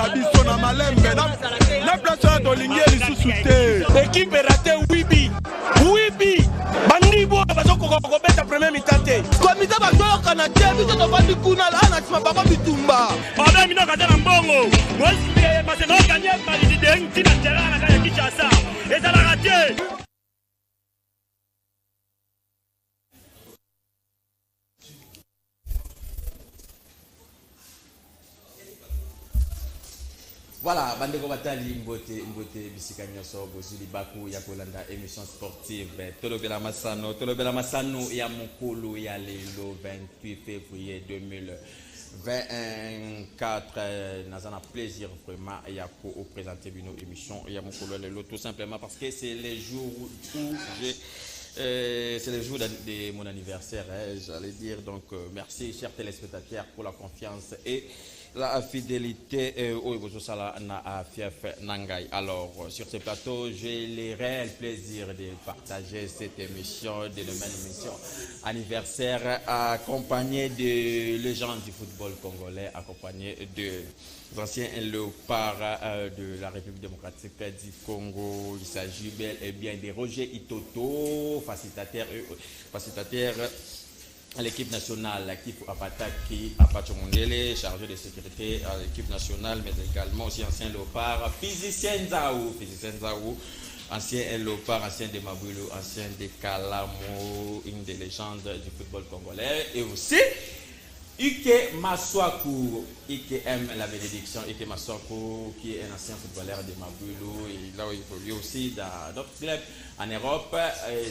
na biso na malembe na place de linguer lisusu te. Équipe raté Wibi. Wibi. Bandibo bazoko kobeta premier mitante. Komite bato kana te biso to bandi kuna la na tima baba bitumba. Baba mino kaza na mbongo. Moi c'est no gagner Malidi de tina terrain na Kinshasa. Et ça l'a raté. Voilà, Bandeko Batali, Mbote, Bisika Nyoso, Bozuli Baku, Yakolanda, émission sportive, Tolobela Massano, Yamokolo, Yalelo, 28 février 2024. Nous avons plaisir vraiment Yako au présenter une émission, Yamokolo, Yalelo, tout simplement parce que c'est les jours où c'est le jour de mon anniversaire, j'allais dire. Donc, merci, chers téléspectateurs, pour la confiance et la fidélité Alors, sur ce plateau, j'ai le réel plaisir de partager cette émission, de nouvelle émission anniversaire, accompagné de légendes du football congolais, accompagné de anciens léopards de la République démocratique du Congo. Il s'agit bel et bien de Roger Itoto, facilitateur à l'équipe nationale, Kifu Apataki, Apachomondele, chargé de sécurité à l'équipe nationale, mais également aussi ancien léopard, physicien Nzaou, ancien léopard, ancien de Mabulu, ancien de Kalamo, une des légendes du football congolais, et aussi Ike Maswaku, Ike aime la bénédiction, Ike Maswaku, qui est un ancien footballeur de Mabulu, et là où il évolue aussi dans d'autres clubs en Europe.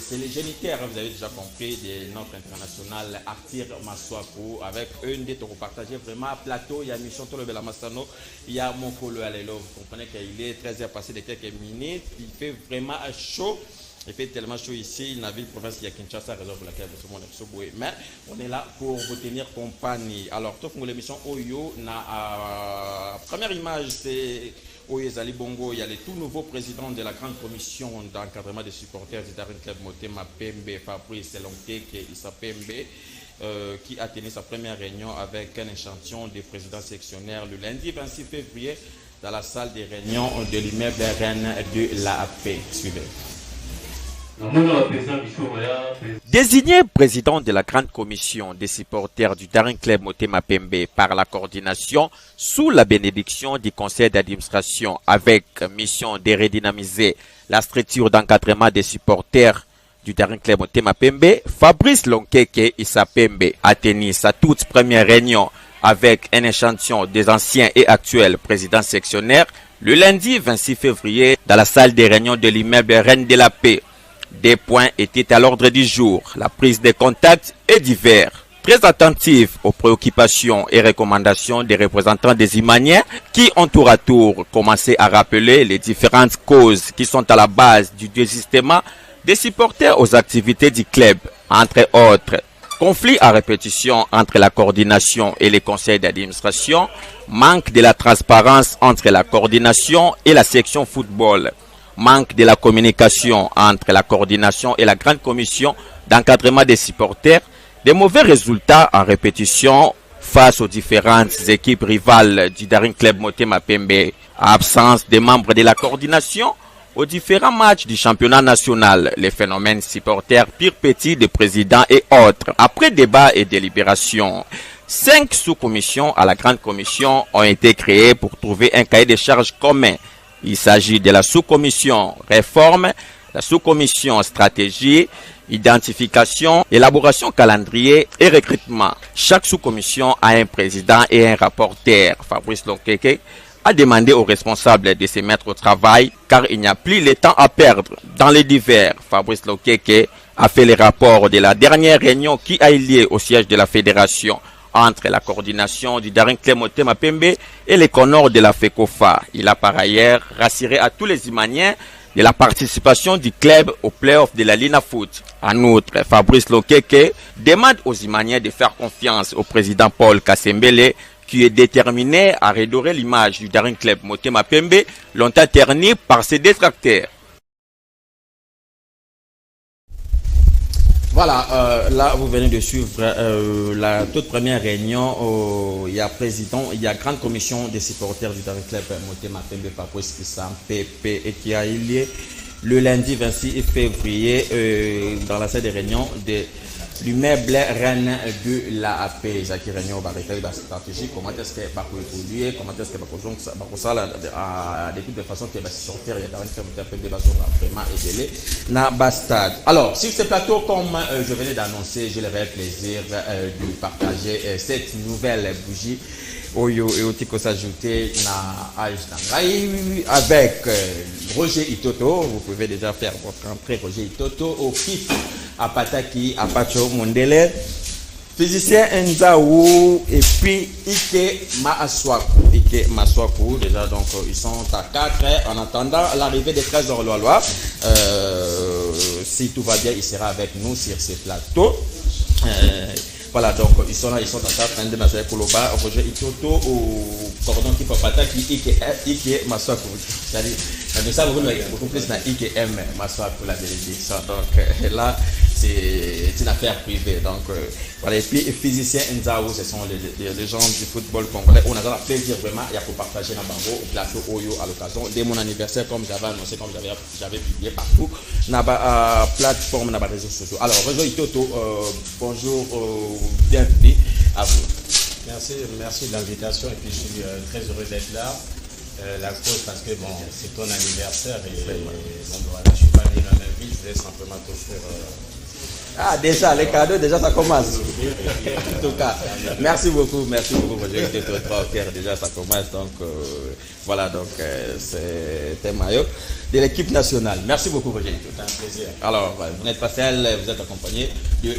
C'est le géniteur, vous avez déjà compris, de notre international Arthur Maswaku. Avec une des partagé vraiment plateau, il y a Mission Tolobela Massano, il y a Mokolo Alelo. Vous comprenez qu'il est 13h passé de quelques minutes, il fait vraiment chaud. Il fait tellement chaud ici, il navigue province, il y a Kinshasa, raison pour laquelle tout le monde est boué. Mais on est là pour vous tenir compagnie. Alors, tout l'émission Oyo, la première image, c'est Oyo Zali Bongo. Il y a le tout nouveau président de la grande commission d'encadrement des supporters du Daring Club Motema Pembe, Fabrice Lonkeke Issa Pembe, qui a tenu sa première réunion avec un échantillon des présidents sectionnaires le lundi 26 février dans la salle des réunions de l'immeuble Rennes de l'AP. Suivez. Désigné président de la grande commission des supporters du Daring Club Motema Pembe par la coordination sous la bénédiction du conseil d'administration avec mission de redynamiser la structure d'encadrement des supporters du Daring Club Motema Pembe, Fabrice Lonkeke Issa Pembe a tenu sa toute première réunion avec un échantillon des anciens et actuels présidents sectionnaires le lundi 26 février dans la salle des réunions de l'immeuble Reine de la Paix. Des points étaient à l'ordre du jour, la prise de contact et divers. Très attentif aux préoccupations et recommandations des représentants des Imaniens qui ont tour à tour commencé à rappeler les différentes causes qui sont à la base du désistement des supporters aux activités du club, entre autres. Conflit à répétition entre la coordination et les conseils d'administration, manque de la transparence entre la coordination et la section football. Manque de la communication entre la coordination et la grande commission d'encadrement des supporters, des mauvais résultats en répétition face aux différentes équipes rivales du Daring Club Motema Pembe, absence des membres de la coordination aux différents matchs du championnat national, les phénomènes supporters pire petits des présidents et autres. Après débat et délibération, 5 sous-commissions à la grande commission ont été créées pour trouver un cahier de charges commun. Il s'agit de la sous-commission réforme, la sous-commission stratégie, identification, élaboration calendrier et recrutement. Chaque sous-commission a un président et un rapporteur. Fabrice Lonkeke a demandé aux responsables de se mettre au travail car il n'y a plus le temps à perdre. Dans les divers, Fabrice Lonkeke a fait le rapport de la dernière réunion qui a eu lieu au siège de la fédération entre la coordination du Daring Club Motema Pembe et les connors de la FECOFA. Il a par ailleurs rassuré à tous les Imaniens de la participation du club au play-off de la Lina Foot. En outre, Fabrice Lonkeke demande aux Imaniens de faire confiance au président Paul Kassembele qui est déterminé à redorer l'image du Daring Club Motema Pembe, longtemps ternie par ses détracteurs. Voilà, là vous venez de suivre la toute première réunion. Il y a grande commission des supporters du Daring Club Motema Pembe Papois Kisam PP et qui a eu lieu le lundi 26 février dans la salle de réunion de l'immeuble Rennes de l'AAP. Jacques Réunion va réclamer la stratégie, comment est-ce qu'elle va évoluer, comment est-ce qu'elle va ça de toute façon qu'elle va sortir, il y a Daring Club Pembe vraiment aider na Bastade. Alors, sur ce plateau, comme je venais d'annoncer, j'ai le réel plaisir de partager cette nouvelle bougie. Oyo et Otiko s'ajouter na avec Roger Itoto. Vous pouvez déjà faire votre entrée, Roger Itoto, au KIF Apataki Apacho Mondele, physicien Nzaou et puis Ike Maswaku. Déjà, donc ils sont à 4 en attendant l'arrivée des Trésors Loalois. Si tout va bien, il sera avec nous sur ce plateau. Voilà, donc ils sont là, ils sont en train de nager pour le bas. Roger Itoto au cordon qui peut pas qui Ike Maswaku. C'est-à-dire, ça vous beaucoup plus dans Ike M Maswaku la bénédiction. Donc là, c'est une affaire privée. Donc voilà, et puis physicien Nzaou, ce sont les gens du football congolais. On a le plaisir vraiment, il y a pour partager dans Bango, au plateau Oyo à l'occasion de mon anniversaire, comme j'avais annoncé, comme j'avais publié partout, dans la plateforme, dans les réseaux sociaux. Alors, Roger Itoto, bonjour, bienvenue à vous. Merci de l'invitation et puis je suis très heureux d'être là. La cause parce que bon, c'est ton anniversaire et bon, voilà, je ne suis pas venu dans la même ville, je voulais simplement t'offrir. Ah, déjà, les cadeaux, déjà ça commence. En tout cas, merci beaucoup, Roger. J'étais trop fier, déjà ça commence. Donc, voilà, donc c'est un maillot de l'équipe nationale. Merci beaucoup, Roger. C'est un plaisir. Alors, vous n'êtes pas seul, vous êtes accompagné de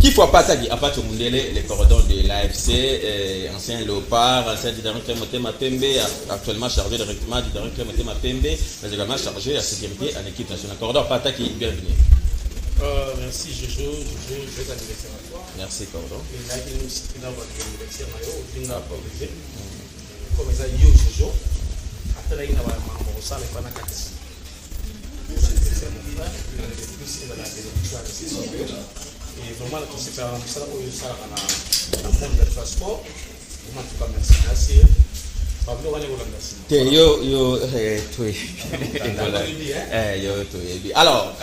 Kifwa Patagi, Apache Mundele, les cordons de l'AFC, ancien Léopard, ancien du Daring Club Motema Pembe, actuellement chargé de recrutement du Daring Club Motema Pembe, mais également chargé de la sécurité en équipe nationale. Cordon Patagi, bienvenue. Merci Jojo, joyeux anniversaire à toi. Merci Cordon. Et là, il nous cite dans votre anniversaire, comme ça, yo Jojo. Après, il y a un membre au sein de Panakati. C'est mon frère, plus il a la bénédiction et vraiment, c'est ça, ça, dans le monde du transport. Vraiment, en tout cas, merci. Alors,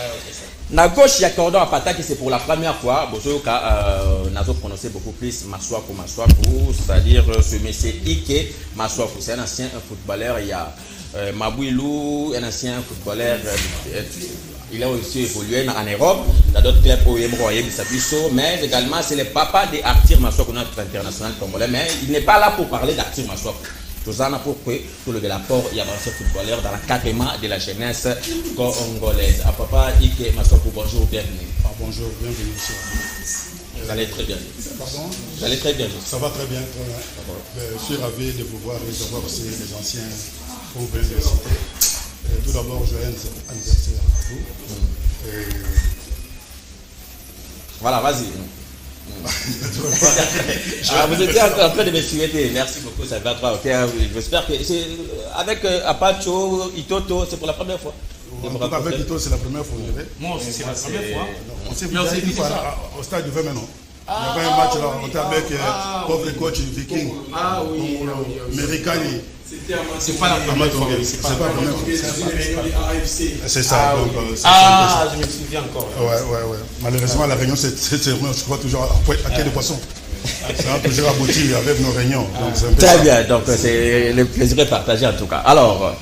na gauche, il y a Cordon à Pataki, c'est pour la première fois. Nous avons prononcé beaucoup plus Maswaku, c'est-à-dire ce monsieur Ike Maswaku. C'est un ancien footballeur. Il y a Mabouilou, un ancien footballeur. Il a aussi évolué en Europe, dans d'autres clubs au mais également c'est le papa d'Arthur Maswaku, notre international congolais. Mais il n'est pas là pour parler d'Arthur Maswaku. Tout ça, pour que tout le l'apport, il y a un footballeur dans l'académie de la jeunesse congolaise. À papa Ike Maswaku, bonjour, bienvenue. Bonjour, bienvenue ici. Vous allez très bien. Pardon? Vous allez très bien. Ça va très bien, très bien. Je suis ravi de vous voir et de voir aussi les anciens au de cité. Tout d'abord, joyeux anniversaire à vous. Voilà, vas-y. Vous étiez en train de me souhaiter. Merci beaucoup, ça va trop. J'espère que c'est avec Apacho, Itoto, c'est pour la première fois. Avec Itoto, c'est la première fois. Moi aussi, c'est la première fois. On s'est vu au stade du 20 maintenant. Il y avait un match là, on était avec le coach Viking. Ah oui, Merikani. C'est pas la première fois. C'est pas la première fois. C'est ça. Je me souviens encore. Ouais. Malheureusement, la réunion, je crois toujours à quai de poisson. Ça a toujours abouti avec nos réunions. Très bien, donc c'est le plaisir de partager en tout cas. Alors,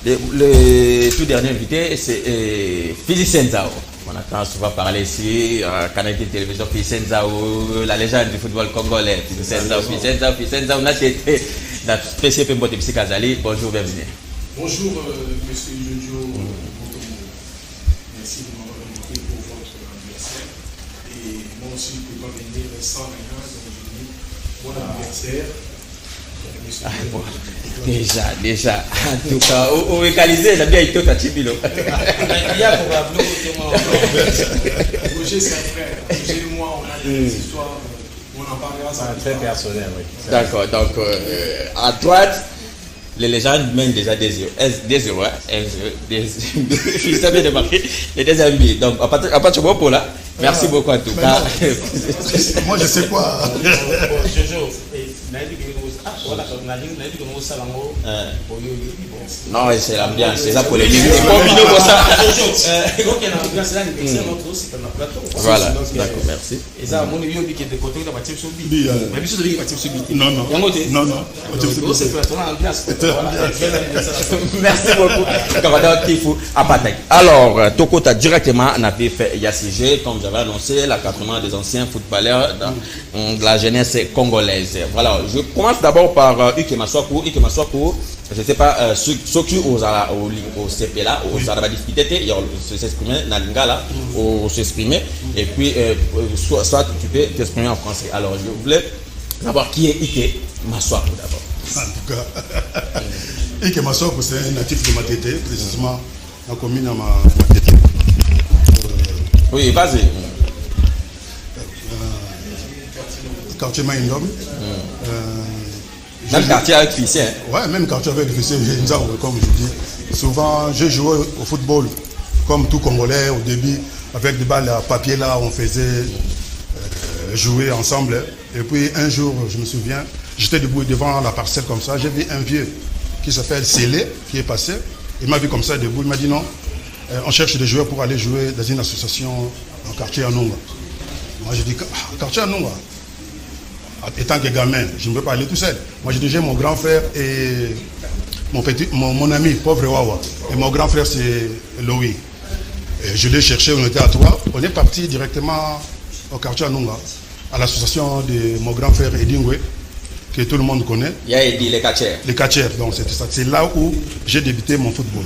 le tout dernier invité, c'est Physicien Nzaou. On entend souvent parler ici, Canal de télévision, Physicien Nzaou, la légende du football congolais. Physicien Nzaou, on a été dans le PCP Mbote Psi Kazali. Bonjour, bienvenue. Bonjour, monsieur Jojo. Merci de m'avoir invité pour votre anniversaire. Et moi aussi, je ne peux pas venir sans rien, donc je dis bon anniversaire. Déjà. En tout cas, au localisé, il a bien été à Chibilo. Roger, c'est un frère. Roger et moi, on a des histoires. On en parlera ça. Très personnel, oui. D'accord, donc à droite, les légendes mènent déjà des yeux. Je sais bien de marquer les deux amis. Donc, à partir de là, Merci beaucoup en tout cas. Moi, je sais quoi. Non, c'est l'ambiance, c'est ça pour les minutes. Voilà, d'accord, merci. Non, non. Non, non. Merci beaucoup. Alors, Tokota directement, on avait fait Yassige, comme j'avais annoncé, l'accaparement des anciens footballeurs de la jeunesse congolaise. Voilà, je commence d'abord par Ike Maswaku. Ike Maswaku, je ne sais pas, ceux qui au CP là, aux Arabes discutés, ils s'exprimer dans l'ingala, ou s'exprimer, et puis soit tu peux t'exprimer en français. Alors, je voulais savoir qui est Ike Maswaku d'abord. En tout cas, Ike Maswaku, c'est un natif de Matete, précisément la commune de Matete. Oui, vas-y. Quartier Maïndom. Même quartier avec Fissé. Ouais, même quartier avec Fissé, comme je dis. Souvent, j'ai joué au football, comme tout Congolais, au début, avec des balles à papier là, on faisait jouer ensemble. Et puis un jour, je me souviens, j'étais debout devant la parcelle comme ça, j'ai vu un vieux qui s'appelle Célé, qui est passé. Il m'a vu comme ça debout, il m'a dit non, on cherche des joueurs pour aller jouer dans une association en quartier Anunga. Moi j'ai dit, quartier Anunga. Étant que gamin, je ne peux pas aller tout seul. Moi j'ai déjà mon grand frère et mon ami, pauvre Wawa. Et mon grand frère c'est Louis. Et je l'ai cherché, on était à 3. On est parti directement au quartier Anunga, à l'association de mon grand frère Edingwe, que tout le monde connaît. Il y a Edi, les Kachers. Les Kachers, donc c'était ça. C'est là où j'ai débuté mon football.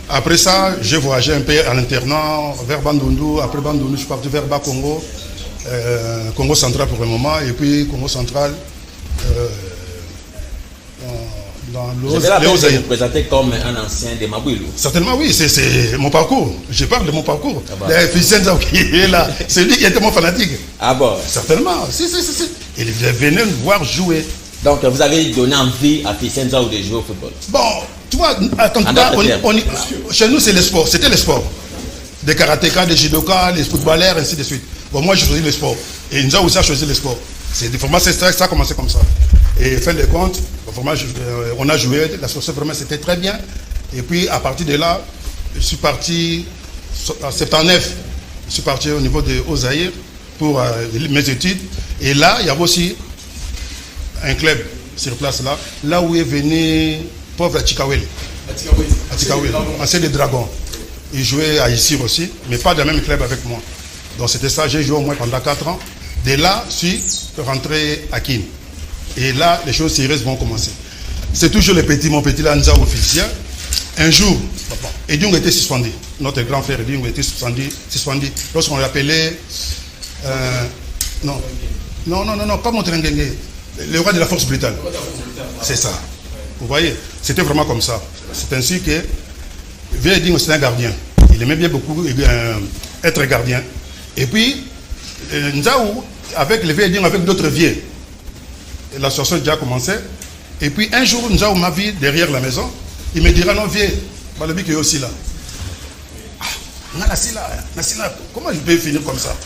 Après ça, j'ai voyagé un peu à l'internat, vers Bandundu. Après Bandundu, je suis parti vers Bas-Congo, Congo central pour le moment, et puis Congo central dans l'eau. C'est là que vous vous présentez comme un ancien de Mabouilou. Certainement, oui, c'est mon parcours. Je parle de mon parcours. Ficenzao qui est là, c'est lui qui était mon fanatique. Ah bon? Certainement, si. Il venait nous voir jouer. Donc vous avez donné envie à Ficenzao de jouer au football? Bon, tu vois, chez nous c'est le sport, c'était le sport. Des karatékas, des judokas, les footballeurs, ainsi de suite. Bon, moi j'ai choisi le sport. Et Nzao aussi a choisi le sport. C'est des formats, ça a commencé comme ça. Et fin de compte, on a joué, la société vraiment c'était très bien. Et puis à partir de là, je suis parti en 79, je suis parti au niveau de Ozaïr pour mes études. Et là, il y avait aussi un club sur place là où est venu pauvre Chikawele. Chikawele, ancien des Dragons. Il jouait à Issir aussi, mais pas dans le même club avec moi. Donc c'était ça, j'ai joué au moins pendant 4 ans. De là, je suis rentré à Kin. Et là, les choses sérieuses vont commencer. C'est toujours le petit, mon petit Lanza officiel. Un jour, Edung était suspendu. Notre grand frère Edung était suspendu. Lorsqu'on l'appelait... non, pas Montrengengue. Le roi de la force brutale. C'est ça. Vous voyez, c'était vraiment comme ça. C'est ainsi que Edung c'était un gardien. Il aimait bien beaucoup être gardien. Et puis, Nzaou, avec le Edung, avec d'autres vieux, l'association a déjà commencé. Et puis un jour, Nzaou m'a vu derrière la maison. Il me dira non, vieux, Balobi qui est aussi là. Comment je peux finir comme ça?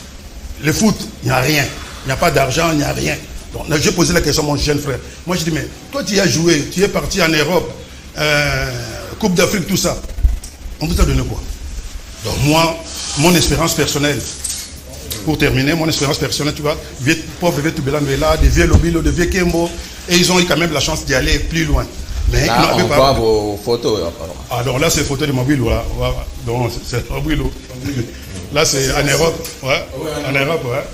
Le foot, il n'y a rien. Il n'y a pas d'argent, il n'y a rien. Donc j'ai posé la question à mon jeune frère. Moi je dis, mais toi tu y as joué, tu es parti en Europe, Coupe d'Afrique, tout ça. On vous a donné quoi? Donc moi, mon expérience personnelle, pour terminer, mon expérience personnelle, tu vois, pauvre vieux Tubela Nwela, des vieux Lobilo, des vieux Kembo, et ils ont eu quand même la chance d'y aller plus loin. Mais là, on voit vos photos. Alors là, c'est photos de Mobilo. Donc c'est Mobilo. Là, c'est en Europe. Ouais. En Europe, ouais.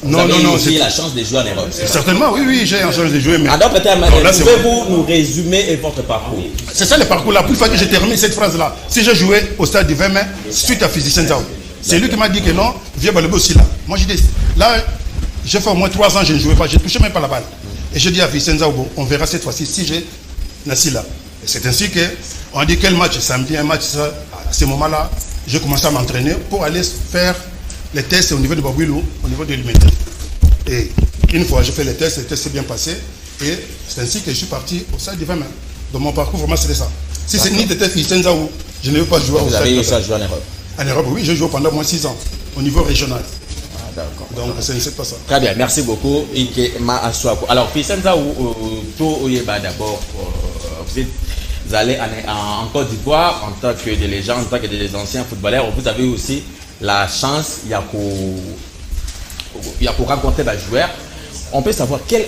Non, j'ai la chance de jouer en Europe. Certainement, oui, j'ai la chance de jouer. Mais... Alors peut-être, pouvez-vous nous résumer votre parcours? C'est ça le parcours là. Pour que je termine cette phrase-là. Si j'ai joué au stade du 20 mai, suite à Ficenzao. C'est lui qui m'a dit que non, viens Balobi aussi là. Moi j'ai dit, là, j'ai fait au moins 3 ans, je ne jouais pas, je ne touchais même pas la balle. Et je dis à Ficenzao, on verra cette fois-ci si j'ai Nassi là. C'est ainsi qu'on dit quel match, samedi, un match, ça. À ce moment-là, j'ai commencé à m'entraîner pour aller faire les tests au niveau de Babouilou, au niveau de l'humidité. Et une fois j'ai fait les tests s'est bien passé. Et c'est ainsi que je suis parti au stade du 20 mai. Donc mon parcours, vraiment, c'était ça. Si c'est ni de Ficenzao, Je ne veux pas jouer au Vous avez ça joué en Europe? En Europe, oui, j'ai joué pendant moins 6 ans, au niveau régional. Ah, d'accord. Donc, c'est pas ça. Très bien, merci beaucoup. Alors, puis c'est ça où tout d'abord, vous allez en Côte d'Ivoire en tant que des légendes, en tant que des anciens footballeurs. Vous avez aussi la chance, il y a pour rencontrer des joueurs. On peut savoir quel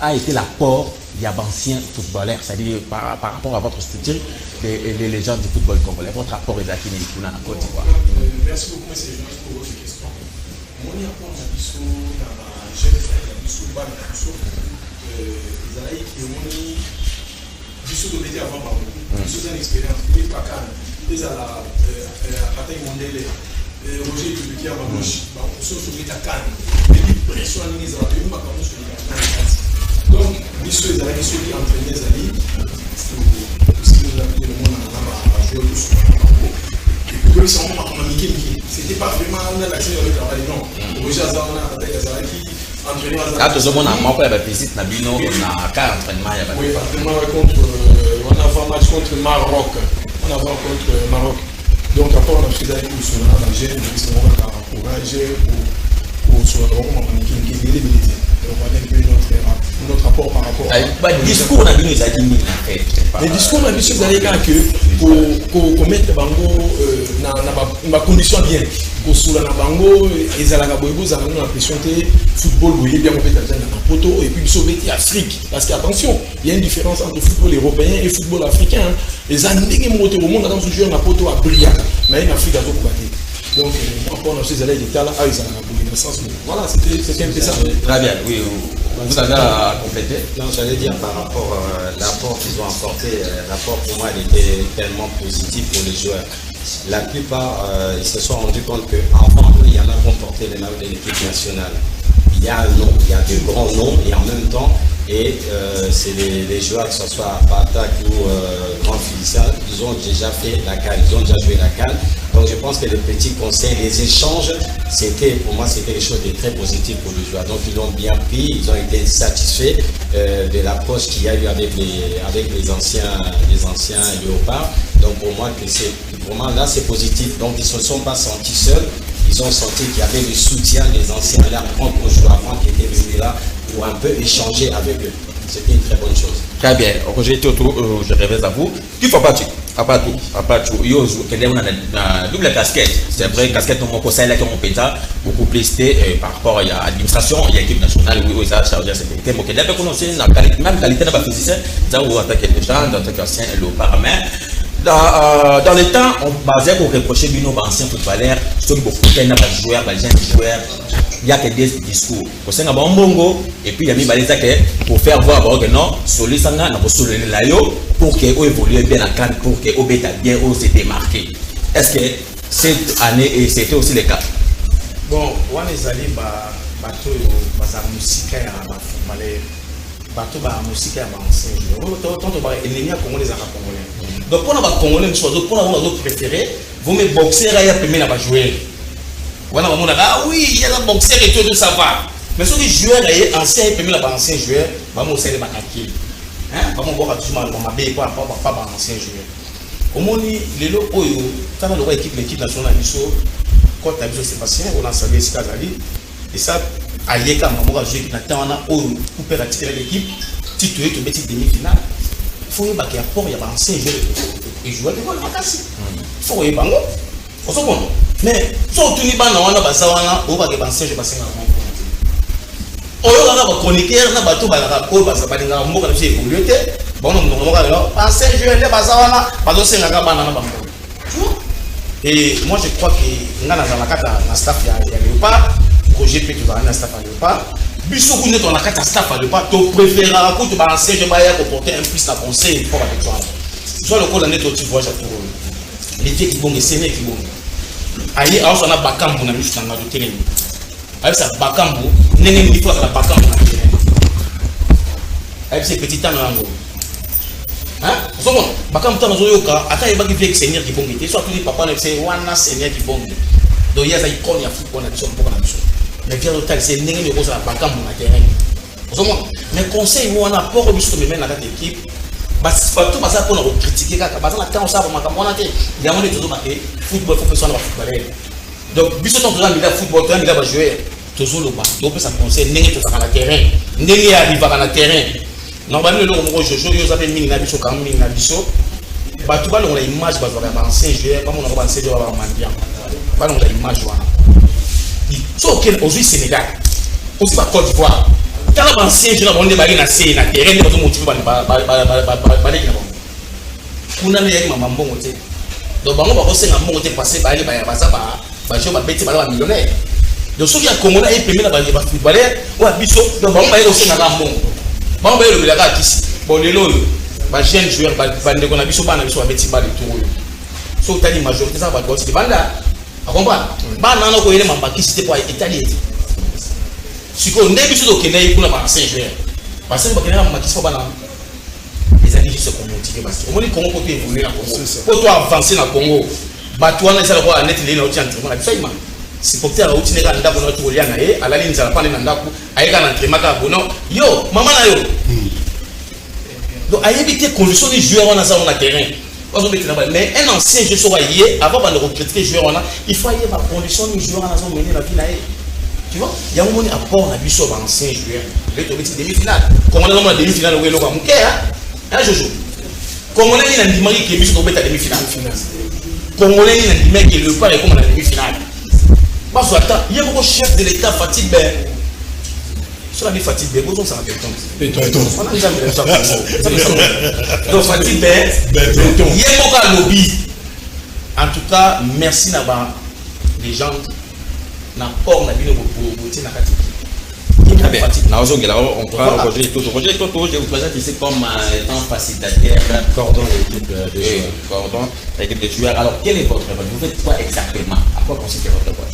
a été l'apport des anciens footballeurs, c'est-à-dire par rapport à votre structure, les légendes du football congolais. Votre apport est d'acquis en Côte d'Ivoire. Merci beaucoup, M. Jean, pour votre question. Mon apport à Bissou, dans la jeune frère, Bissou, Ban, Bissou, ils allaient qui ont mis Bissou de métier avant par vous. Bissou, c'est une expérience. Ils pas calme. Ils allaient à la bataille mondiale. Roger qui a gauche, on se souvient à Cannes. Les pressions à l'Union européenne, on va se dire. Donc, Bissou, ils allaient ceux qui entraînaient les alliés. Parce que nous avons le monde à jouer tout sur le puis c'est vraiment communiqué. C'était pas vraiment un accès au travail, non. Roger Azarana, Azaraki, entraîné Azaraki. Là, tout le monde a manqué la visite, Nabino, on a 4 entraînements. Oui, entraînement contre. On a fait un match contre Maroc. On a fait contre Maroc. Donc, après, on a fait des choses dans la gêne, on a encouragé pour se rendre qui est visibilité. Donc, on a un peu notre rapport par rapport à. Le discours, on a vu les admis. Le discours, on a vu ces années que pour mettre dans condition bien. Pour sous la bango, ils allaient à Boybo, ils allaient l'impression que le football, vous voyez bien, on peut être dans un poteau et puis sauver l'Afrique. Parce qu'attention, il y a une différence entre le football européen et le football africain. Les années qui montent au monde, dans ce jeu, on a poteau à Briac. Mais en Afrique, il y a beaucoup de donc, on a ces années d'État là, ils allaient à la sens. Voilà, c'était un peu ça. Très bien, oui. Vous avez à compléter? Non, j'allais dire par rapport à l'apport qu'ils ont apporté, l'apport pour moi il était tellement positif pour les joueurs. La plupart, ils se sont rendus compte qu'enfant, il y en a qui ont porté les maillots de l'équipe nationale. Il y a un nom, il y a de grands noms et en même temps, c'est les joueurs, que ce soit Batak ou Grand Félissa, ils ont déjà fait la CAN, ils ont déjà joué la CAN. Donc je pense que les petits conseils, les échanges, pour moi, c'était quelque chose de très positif pour les joueurs. Donc ils l'ont bien pris, ils ont été satisfaits de l'approche qu'il y a eu avec les anciens léopards. Donc pour moi, vraiment là, c'est positif. Donc ils ne se sont pas sentis seuls. Ils ont senti qu'il y avait le soutien des anciens, leurs propres joueurs qui étaient venus là pour un peu échanger avec eux. C'était une très bonne chose. Très bien. Roger Toto, je révèle à vous. Qui faut pas tout? À part tout. Yo, quelqu'un a une double casquette. C'est vrai, casquette on conseille là, on peut beaucoup plus par rapport à l'administration, il y a l'équipe nationale, oui, ça chargé la sécurité. Mais quelqu'un peut connaître même qualité de la physicien, ça ou attaquer les gens, d'attaquer ancien, le paramètre. Dans le temps, on basait pour reprocher nos anciens footballeurs, ceux qui beaucoup de joueurs, les jeunes joueurs, il y a que des discours. Pour ça, on a un bongo, et puis il y a mis pour faire voir que non, Soli Sanga n'a pas Soli Layo, pour qu'ils évoluent bien à Cannes, pour qu'ils obéissent bien, où c'était marqué. Est-ce que cette année, c'était aussi le cas? Bon, on est allé à la musique, à la footballeur. Bateau ba musique ya ancien joueur. Tant on va éliminer Congolais à Congolais. Donc pour les Congolais pour nos préférés, vous me boxer là il y a premier là jouer. Voilà on ah oui, il y a la boxer et tout ça va. Mais ceux qui joueurs là ancien premier là ancien joueur, va mo c'est les bakaki. Hein, va mo boka tout mal ma bé pas ancien joueur. Au moni lelo oyo, tant le l'équipe nationale biso, quand tu as besoin Sébastien, on a salué Skazali et ça Ayeka Mamoura joué qui n'attend on a coupé la titulaire de l'équipe, titulé de mettre demi-finale. Il faut y avoir apport, il y a un ancien joueur et joueur de vol Makassi. Il faut y avoir on se bon. Mais si on tourne pas on a basa on va que ancien joueur passer on a chroniqueur na bato ba ko basa ba dinga mboka na évolué té bon on va ancien joueur de basa wana bazo senga ka bana na bango. Et moi je crois que ngana za la kata na staff ya Léopard Roger peut toujours aller à staff à Léopard. Bissou vous n'êtes en la carte à staff à Léopard. Tu préféreras que tu balances je vais porter un plus la conseil pour avec toi. Soit le col en est au tu vois j'ai tout. Les vieux qui vont les sénés qui vont. Aïe alors on a Bakambu na michu na de terrain. Avec ça Bakambu néné il faut la Bakambu na terrain. Avec ces petits temps là. Hein? Vous savez Bakambu temps zo yoka ata yeba ki vieux seigneur qui vont giter soit tous les papa ne c'est wana seigneur qui vont. Donc il y a ça icône ya football na biso pour na biso. Mais bien total c'est ndenge ne kosa Bakambu na terrain. Mais conseil ou on a port biso mais na l'équipe bato baza mpona kokritike kaka baza na ntango osala bamakambo wana te yango nde tozobake football fo pesana bafootballer donc biso ntango toza mila football toza mila bajoueur tozoloba topesa conseil ndenge tozaka na terrain ndenge arivaka na terrain non bani eloko moko jojo oyo oza mpe mingi na biso kanga mingi na biso bato balongola image bazwaka baancien joueur bamonaka baancien joueur babamandian balongola image wana so okende ozwi Sénégal ozwi bacote d'ivoire tala baancien joueur na bango nde bali na se na terrain nde bazomotive baleki na bango kuna nde yaki mama mbongo te donc bango bakosenga mbongo te parce bayali baza bajoueur babeti baza bamillionnaire donc soki ya Congolais ayepembe na bafootballer oyo biso donc bango bayeli osengaka mbongo bango bayeli olobelaka akisi bon lelo oyo bajeune joueur bandeko na biso bana biso babeti bale tour oyo so otali majorité ezaka bato baosi banda akomprendre bana wana koyele mambakisi te po etali ete sikoyo nde biso tokende ye kuna baancien joueur parce que bakendaka mambakisi po bana ezali juste komotive basi omoni Congo po to évolue na Congo po to avance na Congo bato wana ezala koya neti leli na oti entraînement na biso ayima supporter auti neka ndako na tukolia na ye alali nzala pande na ndako ayeka na entraînement ka bono yo mama na yo donc ayebi te condition ni joueur wana za na terrain mais un ancien joueur sera yé avant de recruter joueur wana il faut y avoir condition ni joueur wana za mener la vie na ye tu vois il y a un moment apport na biso ba ancien joueur le to biti demi-finale comment on a demi-finale we loka mukea hein jojo Congolais ni na ndimaki ke biso to beta demi-finale Congolais ni na ndimaki ke le pas comme na demi-finale parce que attends il y a beaucoup chef de l'état Fatih Ben sur la vie Fatih Ben vous ça béton on a jamais ça donc Fatih Ben béton il y a beaucoup lobby en tout cas merci naba les gens na port na bino boté na kati très bien on prend Roger Toto je vous présente ici comme étant facilitateur cordon de l'équipe de joueurs alors quel est votre rôle vous faites quoi exactement à quoi consiste votre rôle?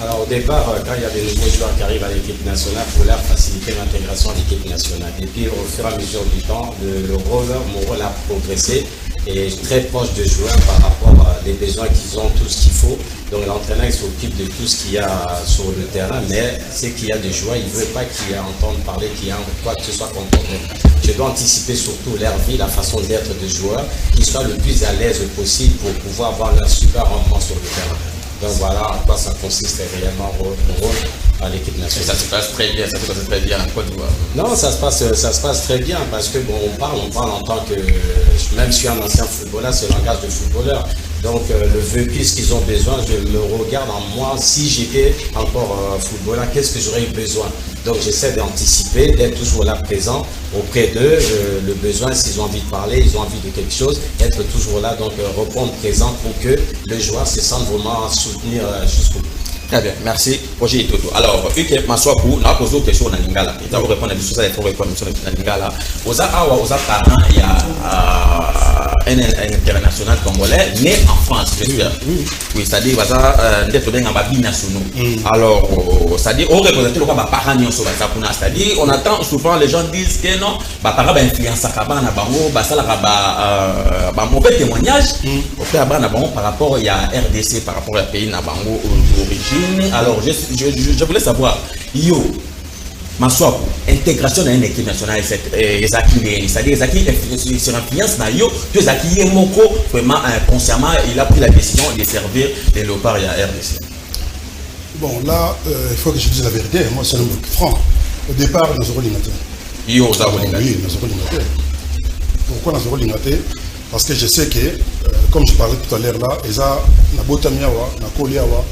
Alors au départ, quand il y a des nouveaux joueurs qui arrivent à l'équipe nationale, il faut leur faciliter l'intégration à l'équipe nationale. Et puis au fur et à mesure du temps, mon rôle a progressé et très proche des joueurs par rapport à des besoins qu'ils ont, tout ce qu'il faut. Donc l'entraîneur il s'occupe de tout ce qu'il y a sur le terrain, mais c'est qu'il y a des joueurs, il ne veut pas qu'ils entendent parler, qu'il y a quoi que ce soit comme problème. Je dois anticiper surtout leur vie, la façon d'être des joueurs, qu'ils soient le plus à l'aise possible pour pouvoir avoir un super rendement sur le terrain. Donc voilà à quoi ça consiste réellement mon rôle à l'équipe nationale. Ça se passe très bien, ça se passe très bien en Côte d'Ivoire. Non, ça se passe très bien parce que bon, on parle en tant que, même si je suis un ancien footballeur, c'est le langage de footballeur. Donc le vécu, ce qu'ils ont besoin, je me regarde en moi. Si j'étais encore footballeur, qu'est-ce que j'aurais eu besoin? Donc j'essaie d'anticiper, d'être toujours là présent auprès d'eux, le besoin, s'ils ont envie de parler, ils ont envie de quelque chose, être toujours là, donc répondre présent pour que le joueur se sente vraiment soutenir jusqu'au bout. Très bien, merci. Roger Toto. Alors, ok, Maswaku, n'a pas posé question dans Lingala. Il faut répondre à des choses, il faut répondre à Lingala. Aux parents, il y a un international congolais né en France, j'espère. Oui, c'est-à-dire, d'être bien en babine nationaux. Alors, c'est-à-dire, on représente le parents c'est-à-dire, on attend souvent, les gens disent que non, parents influence à Kabana Bango, ça mauvais témoignage, par rapport à RDC, par rapport à pays Nabango d'origine. Alors, je voulais savoir, Maswaku, intégration dans une équipe nationale, c'est-à-dire Zaki sur influence na yo, que Zaki Moko vraiment consciemment il a pris la décision de servir les léopards à RDC. Bon là, il faut que je dise la vérité. Moi, c'est un homme franc. Au départ, nous aurons l'ingénieur. Oui, nous aurons l'ingénieur. Pourquoi nous aurons l'ingénieur? Parce que je sais que, comme je parlais tout à l'heure là, ils ont na botamiawa, na koliawa,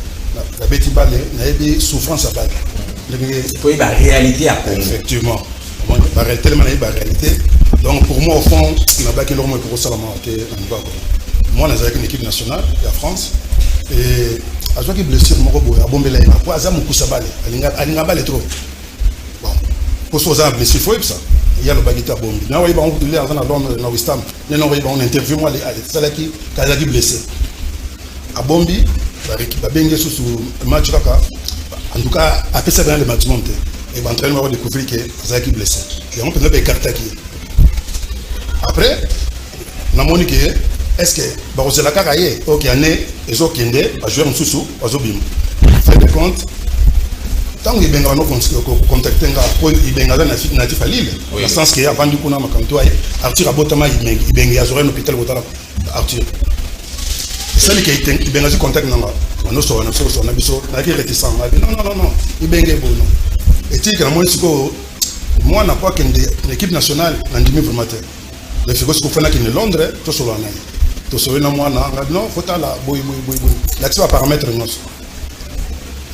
na betibale, na ebi souffrance à balle. Il faut y avoir réalité à Congo. Effectivement. Tellement il y a réalité. Donc pour moi, au fond, il n'y a pas que l'homme pour ça. Moi, nous avons une équipe nationale, la France. Et à chaque blessure, je suis bombé là. Pourquoi ça me pousse à balle? Il y a balle trop. Bon. Pour ça, blessure, il faut ça. Il y a le baguette à bombe. Nous avons une interview, moi, c'est là qui a blessé. À Bombi, il a bien sous match. En tout cas, après ça, dans le match monté, et l'entraîneur va découvrir que c'est qui blessé. Et on peut le écarter qui. Après, on a moniqué, est-ce que c'est la carrière, ok, année, les autres qui ont joué en sous-sous, ils ont bim. Fait de compte, Tant qu'il y a contacté natif à Lille, dans le sens qu'il y a vendu pour Arthur Abotama, il y a un hôpital Arthur. C'est celui qui a contact. On a été réticent. Non, il y a bon. Et tu sais, moi, je n'ai pas qu'une équipe nationale dans le demi-formateur. Le fait que ce qu'on fait à Londres, tout ça, tout ça, non, faut là, là, tu vas paramètre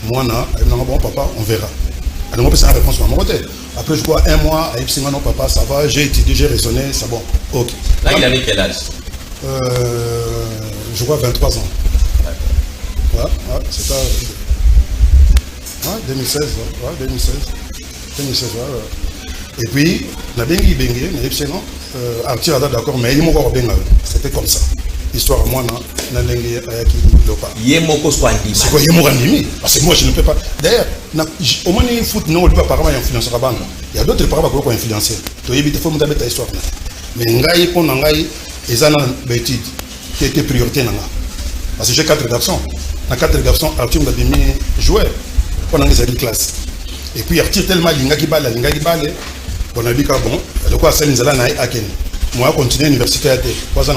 moi, bon papa, on verra. Alors, moi, c'est une réponse à mon côté. Après, je crois un mois, à non, papa, ça va, j'ai étudié, j'ai raisonné, c'est bon. Ok. Là, il avait quel âge? Je crois 23 ans. Ouais, c'est ça. 2016, 2016, Et puis, la bengi, Arthur a d'accord, mais il m'a encore bien. C'était comme ça. Histoire à moi, non, Nengi Ayaki Lopa. Yemoko Swandi. C'est quoi Yemoko Andimi? Parce que moi, je ne peux pas. D'ailleurs, au moins, il faut non, il pas apparemment influencer la bande. Il y a d'autres parents qui ont influencé. Tu éviter, il faut me donner ta histoire. Mais Ngaï, pour Nangaï, ils ont une bêtise qui était priorité. Parce que j'ai 4 garçons. Dans 4 garçons, Arthur m'a mis joueur pendant les années classe. Et puis, Arthur tellement Lingaki Bale, on a dit que bon, le quoi, c'est Nzala Naï Aken. Moi, je continue l'université à Té. Moi, je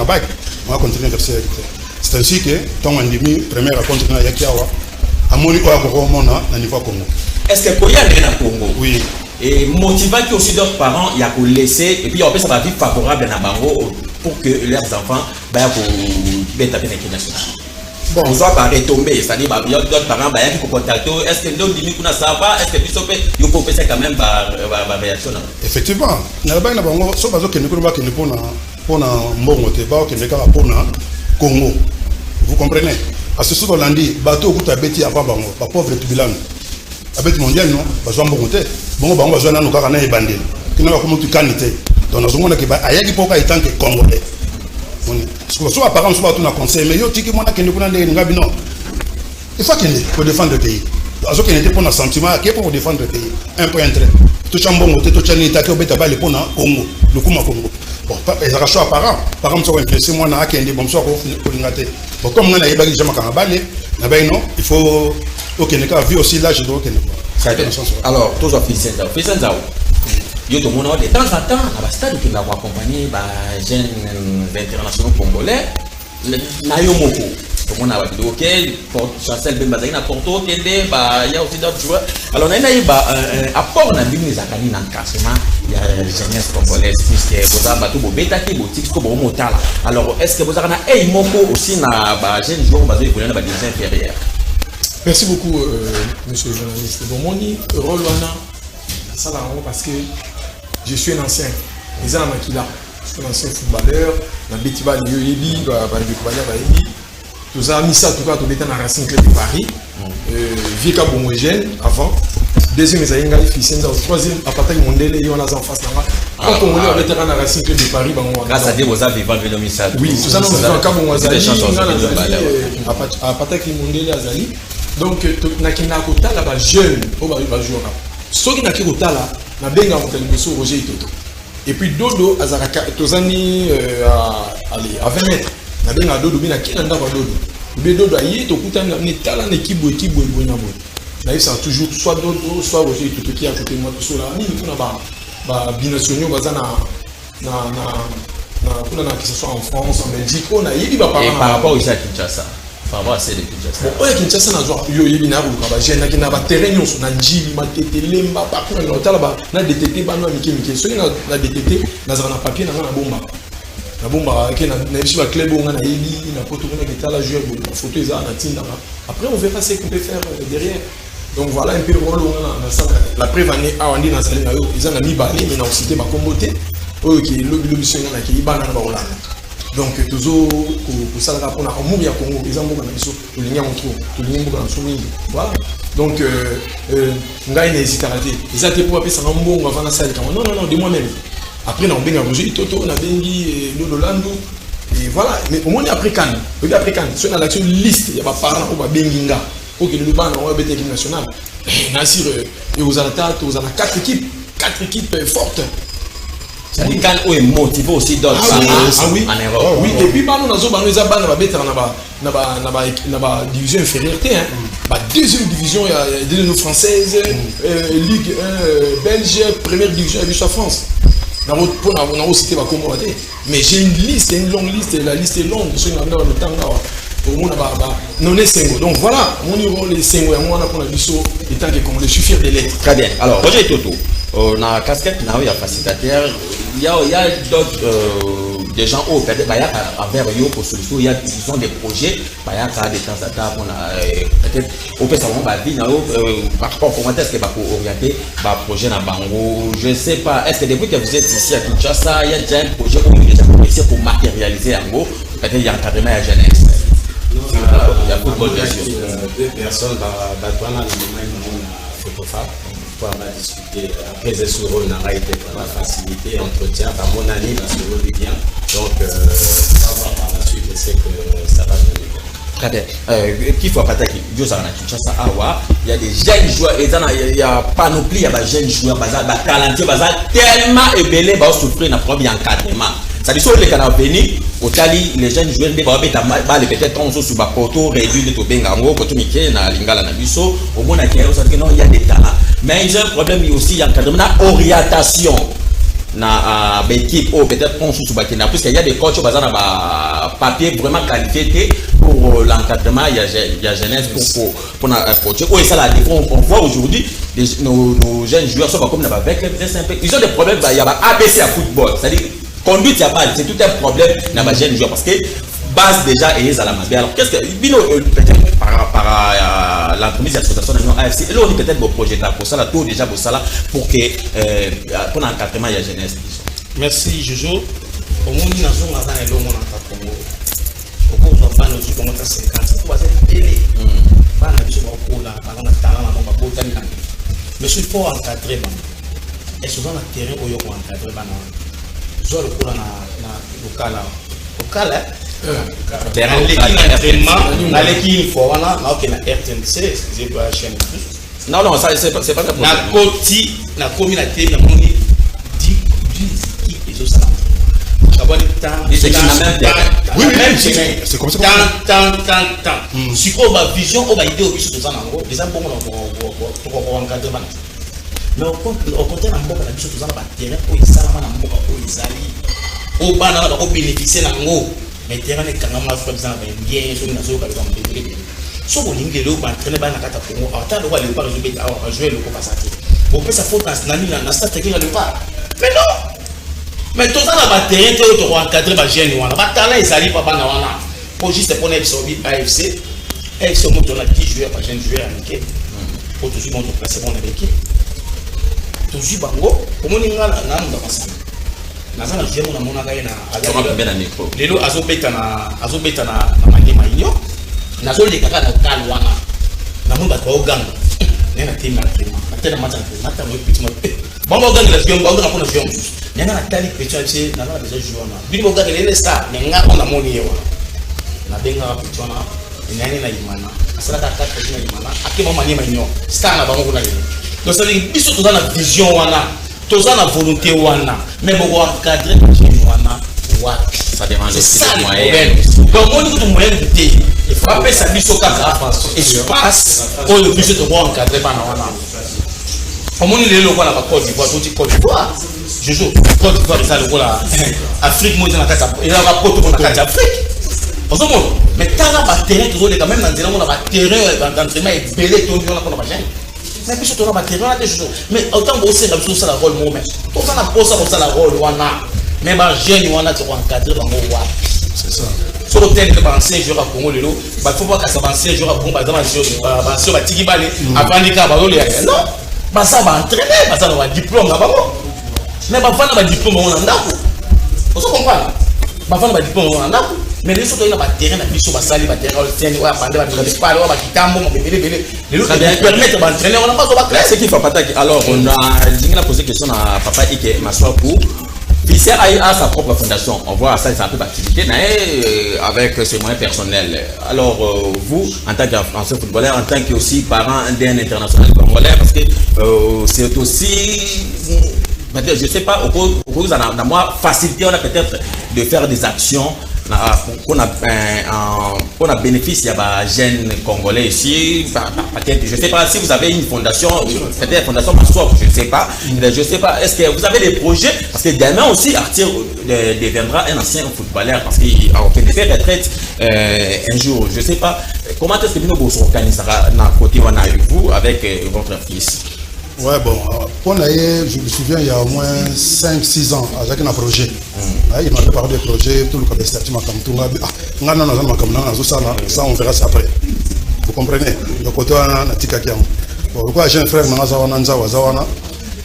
continue l'université à Té. C'est ainsi que, tant que je suis première à continuer à Yakiawa, à mon niveau, à niveau Congo. Est-ce que Koya est dans Congo? Oui. Et motivant que aussi d'autres parents, il y a pour laisser, et puis en plus, ça va être favorable à Nabango pour que leurs enfants aient l'équipe nationale. Bon, on doit pas retomber, c'est-à-dire qu'il y a d'autres parents qui ont contacté. Est-ce que l'homme dit que ça va? Est-ce que il faut faire quand même par réaction? Effectivement, il y a des gens qui ne pour Congo. Vous comprenez? Parce que ce qu'on a dit, bateau qui a bêti avant Bango, pas pauvre Tubilan. Avec mondial, non? Parce qu'on a bon, Bango, on a un et bandé. Qui n'a pas comme tu canité. Donc, nous avons dit, il y a des gens qui sont congolais. Soit par exemple, soit tout un conseil, mais yo tiki mona kende kuna ndenge ngabi non. Il faut qu'il pour défendre le pays. Azo qu'il était pour un sentiment, qui est pour défendre le pays. Un point entre. Tout chambon, tout chani taki obeta ba le pona Congo, le kuma Congo. Bon, les arracheurs apparents, par exemple, soit influencé moi na kende bon soit pour l'ingate. Bon, comme on a yeba jamais quand balé, na ba non, il faut OK ne ka vu aussi là je dois kende. Alors, tous officiels, yo to mona de temps en temps na stade qui va accompagner les jeunes internationaux congolais na yo moko to mona ba OK pour Chancel Bemba na Porto Kende il y a aussi d'autres joueurs. Alors na apport na bini zakani na classement il y a jeunesse congolaise puisque vous avez bato beta ki boutique ko bo motala. Alors est-ce que vous avez na moko aussi na ba jeunes joueurs bazo évoluer na ba division inférieure? Merci beaucoup monsieur le journaliste. Bon moni rôle wana ça là parce que je suis un ancien. Je suis un ancien footballeur. Je suis un Yoyebi, tout mis ça, tout cas, tout dans la Racing Club de Paris. Vika Bomogène avant. Deuxième, c'est un fils. Troisième, à partir du Mondele, il y a un enfant. Quand on est vétéran à la Racing Club de Paris, grâce à Dieu, vous avez vendu le message. Oui, tout ça, nous avons quand on à partir du Mondele Azali. Donc, nakina kota là-bas jeune, on va jouer. Ceux qui n'ont pas là, na benga mokalimeso Roger Itoto. Et puis Dodo azaraka tozani à 20 mètres. Na benga Dodo bina kinanda ba Dodo. Be Dodo ayi to kutana ni tala na kibo na bo. Na ça toujours soit Dodo soit Roger Itoto qui a côté moi tout cela ni kuna ba binationaux bazana na kuna na que ce soit en France en Belgique on a yidi ba par rapport au Kinshasa. Par rapport à ces Kinshasa. Bon, Kinshasa na joueur yo yebina ko ba jeune na ba terrain nyonso na njili matete lemba pa ko na tala ba na DTT ba no miki so na DTT na zana papier na bomba ke na biso ba club on na yebi na photo na ketala joueur ba photo eza na tinda. Après on verra ce qu'on peut faire derrière. Donc voilà un peu le rôle on a ça la preuve année a on dit na salle na yo ils ont mis balé mais na cité ba komboté qui lobby na ki ibana na ba Hollande. Donc toujours pour ça le rapport na omu ya Congo ils ont beaucoup na biso to linya montro to linya beaucoup na somingi voilà donc ngai n'hésite à rater ils a été pour appeler ça un mbongo avant na salle non de moi-même après na benga Roger Toto na bengi Lolo Lando et voilà mais au moins après Cannes sur la l'action liste il y a pas parents ou ba bengi nga pour que le ban na OBT équipe nationale Nasir et aux attaques aux 4 équipes fortes. C'est-à-dire quand on est motivé aussi d'autres oui. En Europe. Oui, et puis nous avons des gens qui ont division inférieure. deuxième division, il y a des Ligue française, Ligue 1 belge, première division, il y a en France. On a aussi été mais j'ai une liste, une longue liste, la liste est longue. Donc voilà, mon niveau les 5 mois, on a vu ça, étant que je suis fier de l'être. Très bien. Alors, Roger Toto, on a casquette, il y a facilitateur, il y a d'autres des gens au peut-être envers eux pour solution, ils ont des projets, il y a des temps à temps, peut-être au peut savoir par rapport au comment est-ce que va orienter le projet dans Bango. Je ne sais pas, est-ce que depuis que vous êtes ici à Kinshasa, il y a déjà un projet où vous avez déjà commencé pour matérialiser en gros, peut-être il y a un encadrement à jeunesse. Il y a beaucoup de deux personnes dans le même photographe pour avoir discuté. Après, c'est sur le n'a été pour la facilité, entretien, par mon année, parce que vous bien. Donc, ça va par la suite, c'est que ça va venir. Très bien. Qui faut attaquer il y a des jeunes joueurs, il y a panoplie, il y a des jeunes joueurs, des talentueux, tellement ébélés, ils souffrent d'un problème d'encadrement. C'est-à-dire que les canards bénis, au Tali, les jeunes joueurs, peut-être on se sur le poteau, réduit le Tobengango, poteau Mickey, na Lingala Nabiso, au moins il y a des talents. Mais il y a un problème aussi, il y a un orientation. Na équipe ou peut-être on sous Bakina parce qu'il y a des coachs qui ont papier vraiment qualifié pour l'encadrement, il y a jeunesse pour coacher. Et ça la différence, on voit aujourd'hui nos jeunes joueurs sont comme avec ils ont des problèmes, il y a ABC à football, c'est-à-dire conduite à balle, c'est tout un problème dans les jeunes joueurs parce que base déjà et à la mabé. Alors qu'est-ce que peut-être par l'entreprise d'association de AFC, là on dit peut-être vos projets pour ça, tout déjà pour ça pour que pour l'encadrement il y a jeunesse. Merci Jojo. Au monde nous avons dans le monde en Congo. Au cours de la nous avons 50 pour être télé. Pas na biso ko la par na talent na ba ko tani. Mais il faut encadrer ba. Et souvent na terrain où yo ko encadrer ba na. Zo le ko na local. Local terrain l'entraînement na l'équipe faut wana na OK na RTNC, excusez-moi chaîne plus. Non ça c'est pas ça. Na koti na communauté na moni dit ils ont ça. Oui, c'est comme ça. Tant. Si on a vision, on va aider au biso de ça. Les gens vont encadrer. Mais au contraire, on va biso de ça. Terrain où ils sont, où ils allaient. Au bas, on va bénéficier d'un mot. Mais terrain est quand même bien. Sur une zone par exemple. Si on ligne le bas, entraîner bas na kata Congo. Attends, on va le pas jouer le copa saté. On peut sa faute dans la stade technique le pas. Mais non. Mais tout ça dans le terrain, tu dois encadrer les jeunes. Les talents, ils arrivent pas dans le pour juste pour absorber AFC. AFC, on a 10 joueurs, pas jeunes joueurs en équipe. Pour toujours bon placer bon équipe. Toujours bango. Comment on a passé? Naza na joueur on a mon agaï na. Les lots azobeta na maniema inyo. Nazo les kaka na kalwana. Na mon ba ko ganga. Nena team na team. Atena match na petit mo. Bon on gagne la joueur, on gagne pour la joueur. Nena na tali petit ache na na déjà joueur na. Bino gagne les stars, nenga on a moni yewa. Na benga petit wana. Nani na imana. Asala ka petit na imana. Akema maniema inyo. Star na bango na lelo. Donc ça veut dire biso toza na vision wana. Toza na volonté wana. Mais boko encadrer wana. Ça demande aussi des moyens. Donc on dit que moyen de thé. Il faut appeler ça biso kaka espace. On le biso de encadrer bana wana. Comment il est le roi à la Côte d'Ivoire, tout Côte d'Ivoire. Je joue Côte d'Ivoire, c'est le roi Afrique, moi, il a un rapport pour la Afrique. Mais quand on a terrain, tu vois, quand même, on a terrain d'entraînement et belé, tout le monde a pas mais puis surtout, on a terrain, mais autant que c'est comme ça, le rôle, mais tout ça, on a posé comme ça, le rôle, mais ma jeune, on a encadré dans mon roi. C'est ça. Sur le thème de penser, je vais à Congo, il faut pas que ça avance, je vais à Congo, par exemple, sur la Tigibale, avant les cas, non. Ça va entraîner, ça va diplôme là-bas. Mais ça va diplôme on en a. Vous comprenez? Ça va diplôme on en a. Mais les autres, ils n'ont pas de terrain, ils sont salés, ils ont terrain, ils ont permettre d'entraîner, on n'a pas de classe. C'est qu'il faut pas attaquer. Alors, on a posé question à Papa Ike Maswaku. Fisser a sa propre fondation. On voit ça, c'est un peu d'activité, mais avec ses moyens personnels. Alors, vous, en tant qu'ancien footballeur, en tant que aussi parent d'un international congolais, parce que c'est aussi, je ne sais pas, au cours de moi, facilité, on a peut-être de faire des actions on a bénéficié à des jeunes congolais ici. Peut-être, je ne sais pas si vous avez une fondation, peut-être une fondation Massoir, je ne sais pas. Je ne sais pas, est-ce que vous avez des projets? Parce que demain aussi, Arthur deviendra un ancien footballeur parce qu'il a fait retraite un jour. Je ne sais pas. Comment est-ce que vous s'organisera dans le côté avec vous, avec votre fils? Ouais, bon, je me souviens, il y a au moins 5-6 ans, avec un projet. Il m'avait parlé des projets, tout le cas des statuts, ça on verra ça après. Vous comprenez? Le côté on a Tikakiam. Pourquoi j'ai un frère,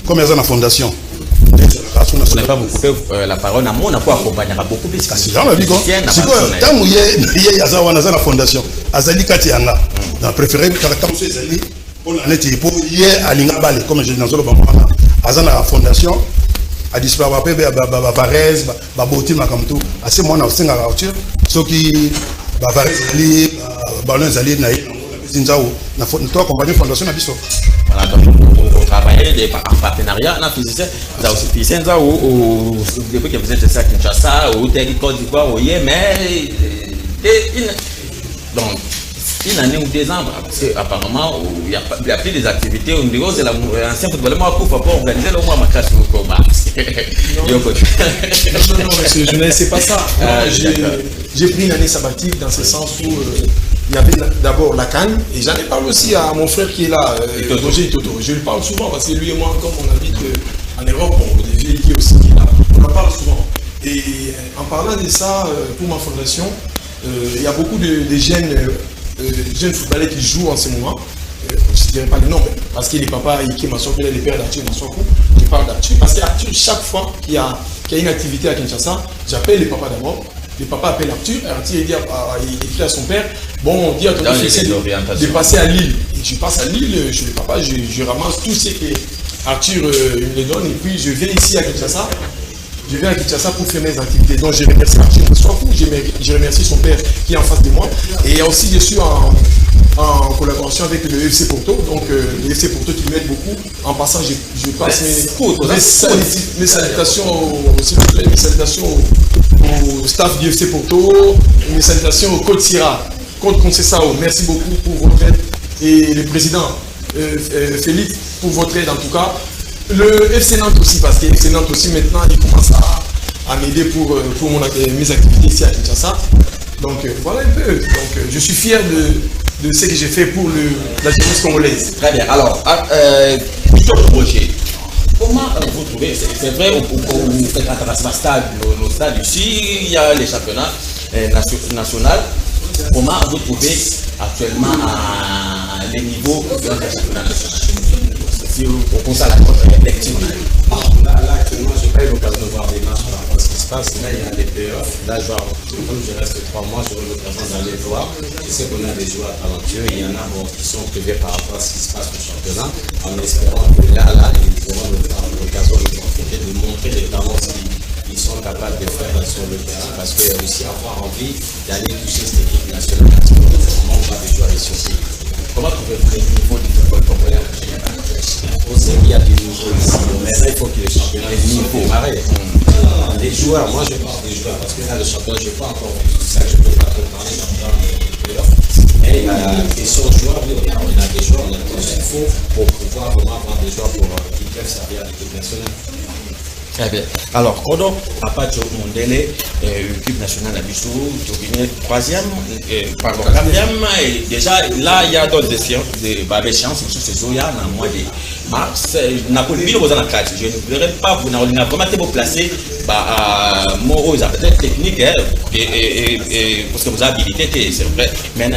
comme il y a une fondation. Vous n'avez pas beaucoup fait la parole, on a pas accompagné beaucoup plus. C'est ça, dit quoi? C'est quoi? Tant où il y a une fondation, Azali Katianga, on a préféré que on a été pour hier à Lingabale, comme je dis dans le Bambana, à la fondation, à disparaître, à Varese, à Boti, à Kamtou, à ce moment-là, on a Arthur, ceux qui, à Varese, à Ballon Zali, à toi, compagnie fondation, à Bissot. Voilà, donc vous travaillez en partenariat, on a physicien, vous avez aussi physicien, depuis que vous êtes à Kinshasa, au Côte d'Ivoire, au Yémen, donc, une année ou 2 ans, parce qu'apparemment, il y a plus des activités au niveau de l'ancien footballeur. Moi, il ne faut pas organiser le mois ma classe au combat. Non, je ne sais pas ça. J'ai pris une année sabbatique dans ce sens où il y avait d'abord la canne, et j'en ai parlé aussi à mon frère qui est là, Roger Toto. Je lui parle souvent parce que lui et moi, comme on habite en Europe, on a des vieux qui aussi qui est là. On en parle souvent. Et en parlant de ça, pour ma fondation, il y a beaucoup de jeunes footballeurs qui jouent en ce moment. Je ne dirais pas le nom, parce qu'il est papa Ike Massokou, il est le père d'Arthur Massokou. Je parle d'Arthur parce qu'Arthur, chaque fois qu'il y a une activité à Kinshasa, j'appelle les papas d'abord. Le papa appelle Arthur, Arthur il dit à son père, bon, on dit à ton fils de passer à Lille. Et je passe à Lille, chez le papa, je ramasse tout ce que Arthur me donne, et puis je viens ici à Kinshasa. Je viens à Kinshasa pour faire mes activités. Donc je remercie Arthur Massokou, je remercie son père qui est en face de moi. Et aussi je suis en collaboration avec le FC Porto. Donc le FC Porto qui m'aide beaucoup. En passant, je passe mes salutations, s'il vous plaît, mes salutations au staff du FC Porto, mes salutations au Côte Sira, Côte Concessao. Merci beaucoup pour votre aide. Et le président Félix pour votre aide en tout cas. Le FC Nantes aussi, parce que FC Nantes aussi maintenant il commence à m'aider pour mes activités ici à Kinshasa. Donc voilà un peu. Donc je suis fier de ce que j'ai fait pour la jeunesse congolaise. Très bien. Alors, plutôt projet. Comment vous trouvez? C'est vrai, vous faites nos stades ici, il y a les championnats nationaux. Comment vous trouvez actuellement les niveaux de la championnat national? Si vous proposez la collective. Là, actuellement, je n'ai pas eu l'occasion de voir des matchs par rapport à ce qui se passe. Là, il y a des playoffs. Là, comme je reste 3 mois, j'aurai l'occasion d'aller voir. Je sais qu'on a des joueurs talentueux. Il y en a qui sont privés par rapport à ce qui se passe au championnat. En espérant que là, ils auront l'occasion de profiter, de montrer les talents qu'ils sont capables de faire sur le terrain. Parce que aussi avoir envie d'aller toucher cette équipe nationale, parce qu'on ne manque pas de joueurs ici aussi. Comment trouvez-vous le niveau du football congolais en général? On sait qu'il y a des niveaux ici. Mais là, il faut que les championnats démarrent. Les joueurs, moi je parle des joueurs parce que là, le championnat, je n'ai pas encore vu tout ça. Je ne peux pas te parler dans les playoffs. Mais ils sont joueurs, on a des joueurs, on a tout ce qu'il faut pour pouvoir vraiment avoir des joueurs qui peuvent servir à l'équipe nationale. Très bien. Alors, Kodo, Apacho Mondele, l'équipe nationale à Bissou, Tourbinet, 3e, pardon, 4e, et déjà là, il y a d'autres échéances, c'est Zoya, dans le mois de mars. Napoli, je ne voudrais pas vous n'avez vraiment été placé Moro, ils ont peut-être technique, parce que vous avez habilité, c'est vrai. Mais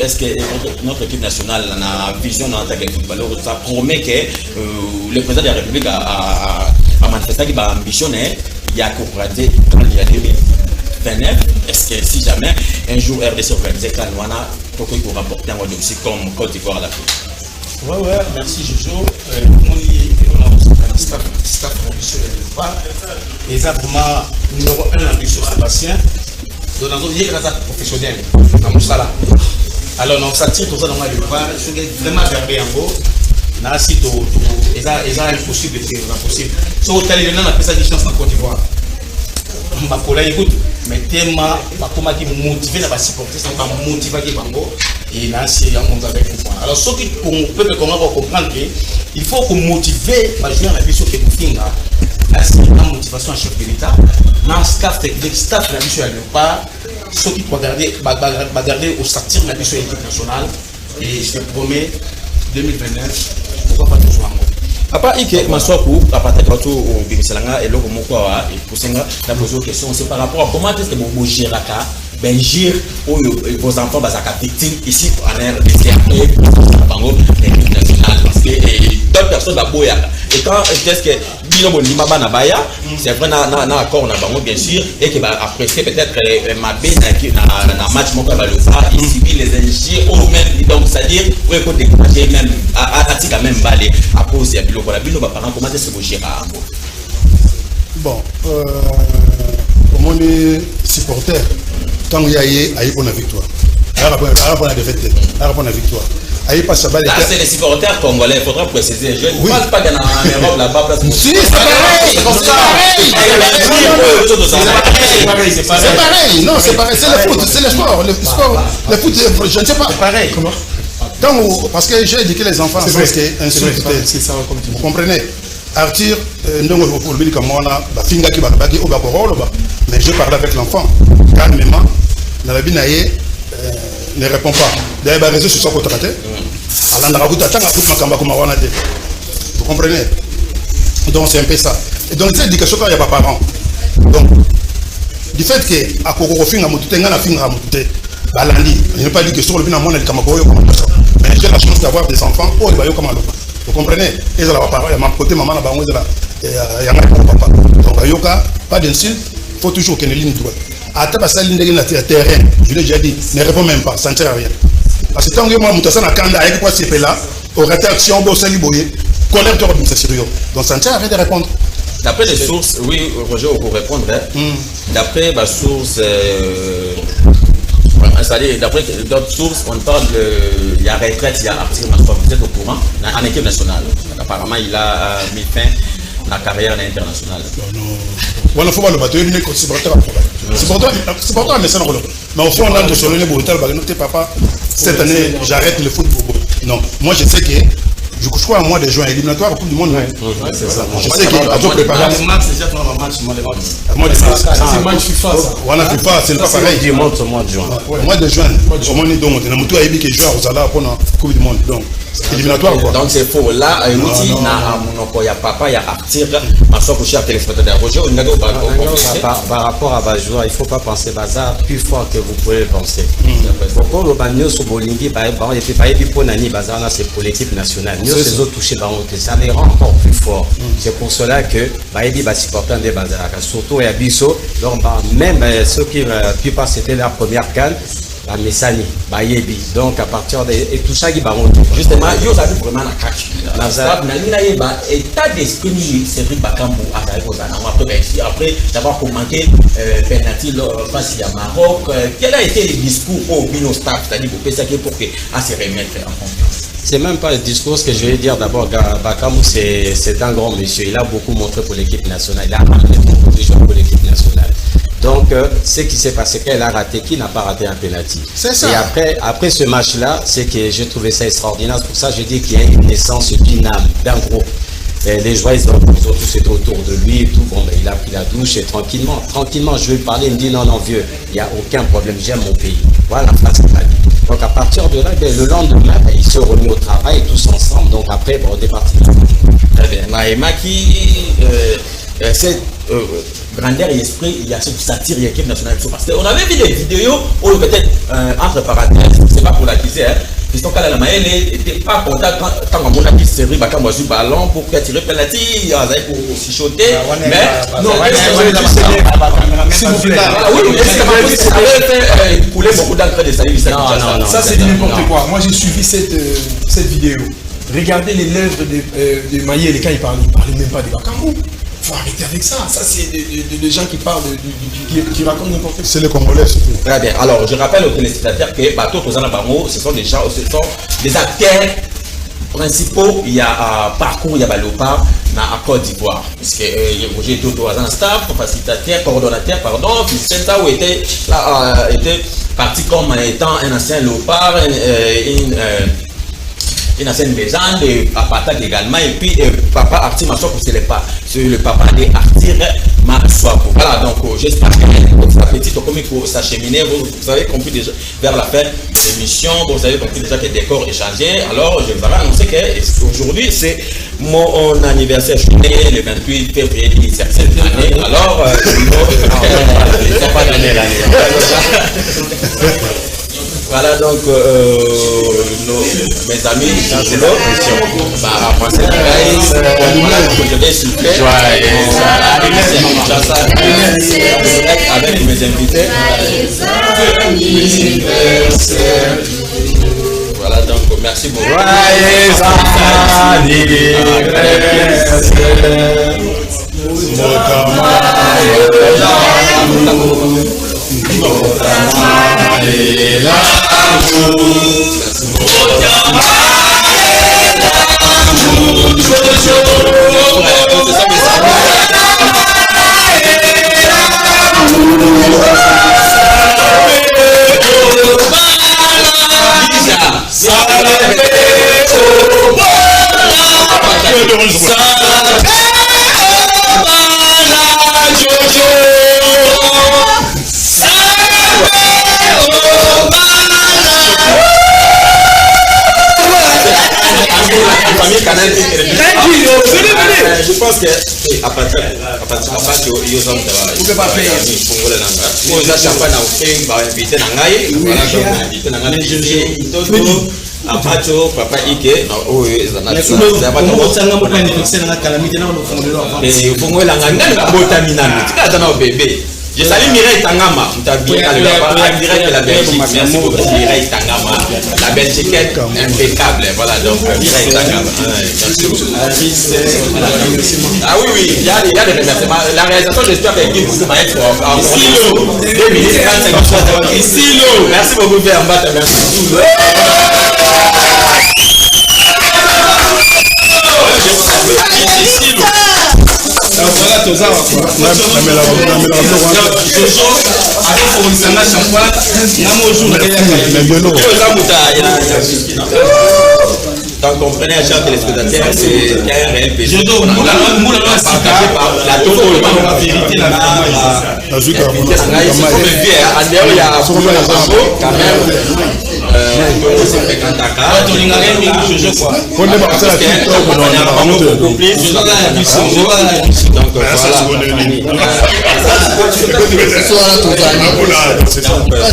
est-ce que notre équipe nationale a une vision en tant que footballeur, ça promet que le président de la République a manifesté qu'il a ambitionné, il y a coopéré dans l'année 2029. Est-ce que si jamais un jour RDC organisait Kanouana, pourquoi il pourra rapporter un rôle aussi comme Côte d'Ivoire à l'Afrique? Ouais, merci Jojo. On a aussi un staff ambitieux de part. Et ça, vraiment, numéro 1 ambitieux Sébastien. Donc, il y a un professionnel à Moussala. Alors, on s'attire tout ça dans le part. C'est vraiment gardé en haut. Là, si tu es impossible, c'est impossible. Si vous allez maintenant, on appelle ça des chances en Côte d'Ivoire. Écoute, mais tellement comment qui motiver la supporter ça va motiver qui bango et là c'est un monde avec nous. Alors ce qui peut comprendre que il faut qu'on motiver ma joueur la mission que vous finga là c'est une motivation à chef de l'État dans staff technique staff la mission à pas ceux qui doivent garder au sortir la mission équipe nationale et je te promets 2029 pourquoi pas toujours Apa ike maswaku apata quand on bimiselanga et loko moko wa et posenga la poser une question c'est par rapport à comment est-ce que vous gérez ka ben gère vos enfants bazaka victime ici en RDC et bango l'équipe nationale parce que d'autres personnes d'abord et quand est-ce que bino bon limaba na baya c'est vrai na accord na bango bien sûr et que va apprécier peut-être mabé na match moko ba le fa ici les injures ou même donc c'est-à-dire ou écoute décourager même à tika même balé à cause ya biloko la bino ba parents comment est-ce que vous gérez bon comment les supporters quand il y a eu pour la victoire pour la défaite pour la victoire c'est les supporters congolais, il faudra préciser. Je ne parle pas qu'il y en a en Europe là-bas. Si, c'est pareil. C'est pareil. Non, c'est pareil. C'est le foot, c'est le sport. Le foot, je ne sais pas. C'est pareil. Comment? Parce que j'ai éduqué les enfants. C'est ça. Vous comprenez? Arthur, mais je parle avec l'enfant calmement. Dans la binaye ne répond pas. D'ailleurs, les réseaux sociaux sont contratés. Vous comprenez? Donc c'est un peu ça. Et donc cette éducation quand il n'y a pas parents. Donc du fait que à Kokorofinga Mouté, je n'ai pas dit que sur le bin à mon mais j'ai la chance d'avoir des enfants. Vous comprenez? Et ça va parler. Il y a ma côté maman là-bas, il y a mon papa. Donc Yoka, pas d'insulte. Il faut toujours qu'il y ait une ligne droite. À ta passage ligne de terrain, je l'ai déjà dit, ne réponds même pas, ça ne sert à rien. Parce que tant que moi, je suis avec quoi c'est là, au réaction, au saliboyer, colère de c'est sérieux. Donc ça ne sert à rien de répondre. D'après les sources, oui, Roger, pour répondre, d'après ma source, c'est-à-dire, d'après d'autres sources, on parle de la retraite, il y a Arthur Massoua, vous êtes au courant, en équipe nationale. Apparemment, il a mis fin à la carrière internationale. Voilà, il faut voir le bateau, il est supporter. C'est pourtant un message. Mais au fond, on a de sonner le papa, cette année, j'arrête le football. Non, moi je sais que je crois à mois de juin, éliminatoire, Coupe du Monde. C'est ça. Je sais qu'il a tout préparé. C'est match FIFA. Voilà, FIFA, c'est pas pareil. Du monde au mois de juin. Mois de juin, au moins, donc, on a tout à qui joue aux Ala pour la Coupe du Monde. Donc, éliminatoire quoi. Donc c'est faux. Là, il y a papa, il y a Arthur, Massoua pour cher téléspectateur. Roger, par rapport à Bajoua, il ne faut pas penser bazar plus fort que vous pouvez le penser. Pourquoi le bagno sur Bolingi, par exemple, et puis par exemple, pour Nani Bazar, c'est pour l'équipe nationale. Nous, ces autres touchés, ça les rend encore plus fort. C'est pour cela que Baïdi va supporter des bazar. Surtout, il y a Bisso, même ceux qui, la plupart, c'était leur première canne. La Messani, Bayebi. Donc à partir de et tout ça qui va monter. Justement, il y a vraiment la catch. État d'esprit, c'est vrai Bakambu après d'avoir commenté penalty face à Maroc. Quel a été le discours au Bino Staff, c'est-à-dire pour se remettre en confiance? C'est même pas le discours que je vais dire. D'abord, Bakambu, c'est un grand monsieur. Il a beaucoup montré pour l'équipe nationale. Il a amené beaucoup de joueurs pour l'équipe nationale. Donc, ce qui s'est passé, qu'elle a raté, qui n'a pas raté un penalty. C'est ça. Et après ce match-là, c'est que j'ai trouvé ça extraordinaire. C'est pour ça que je dis qu'il y a une naissance d'une âme, d'un groupe. Et les joueurs, ils ont tous été autour de lui et tout. Bon, ben, il a pris la douche et tranquillement, je lui ai parlé. Il me dit non, vieux, il n'y a aucun problème, j'aime mon pays. Voilà la phrase qu'il m'a dit. Donc, à partir de là, ben, le lendemain, ben, ils se sont remis au travail tous ensemble. Donc, après, bon, on est parti. Très bien. Maïma qui. Cette grandeur et esprit, il y a cette satire de l'équipe nationale. Parce qu'on avait vu des vidéos où peut-être, entre parenthèses, c'est pas pour l'accuser, Fiston Kalala-Maëlle n'était pas content quand on a dit série, quand on a eu ballon pour tirer penalty, il avait pour chuchoter. Mais non, s'il vous plaît. Oui, ça avait fait couler beaucoup d'encre de salut. Non, ça c'est n'importe quoi. Moi j'ai suivi cette vidéo. Regardez les lèvres de Maëlle quand il parlait même pas de Bakambu. Il faut arrêter avec ça. Ça, c'est des gens qui parlent, qui racontent n'importe quoi. C'est les Congolais, surtout. Très bien. Alors, je rappelle aux téléspectateurs que Bateau Tozana Bango, ce sont des gens, ce sont des acteurs principaux. Il y a Parcours, il y a Léopard. à Côte d'Ivoire. Parce que Roger Toto a un staff, facilitateur, coordonnateur, pardon, c'est ça où était parti comme étant un ancien léopard, une ancienne légende, papa également, et puis papa Arthur Maswako, c'est le papa de Arthur Maswako. Voilà, donc j'espère que la petite comique pour s'acheminer, vous avez compris déjà vers la fin de l'émission, vous avez compris déjà que les décors échangés. Alors je vous avais annoncé qu'aujourd'hui c'est mon anniversaire, je suis né le 28 février de cette année. Alors, ils n'ont pas donné l'année. Voilà donc mes amis, c'est l'autre mission. Moi c'est la guys, je vais souffler avec mes invités. Voilà donc merci beaucoup. Je pense que à partir ils ont Apacho, papa Ike, je salue Mireille Tangama, direct de la Belgique. Merci beaucoup Mireille Tangama, la Belgique est impeccable. Voilà donc Mireille Tangama. Ah oui, il y a des remerciements. La réalisation, j'espère qu'elle va être en silo. 2 minutes 45 secondes. Merci beaucoup Verbat, merci. Donc comprenez, chers téléspectateurs, c'est un réel plaisir. Partagé par la vérité, la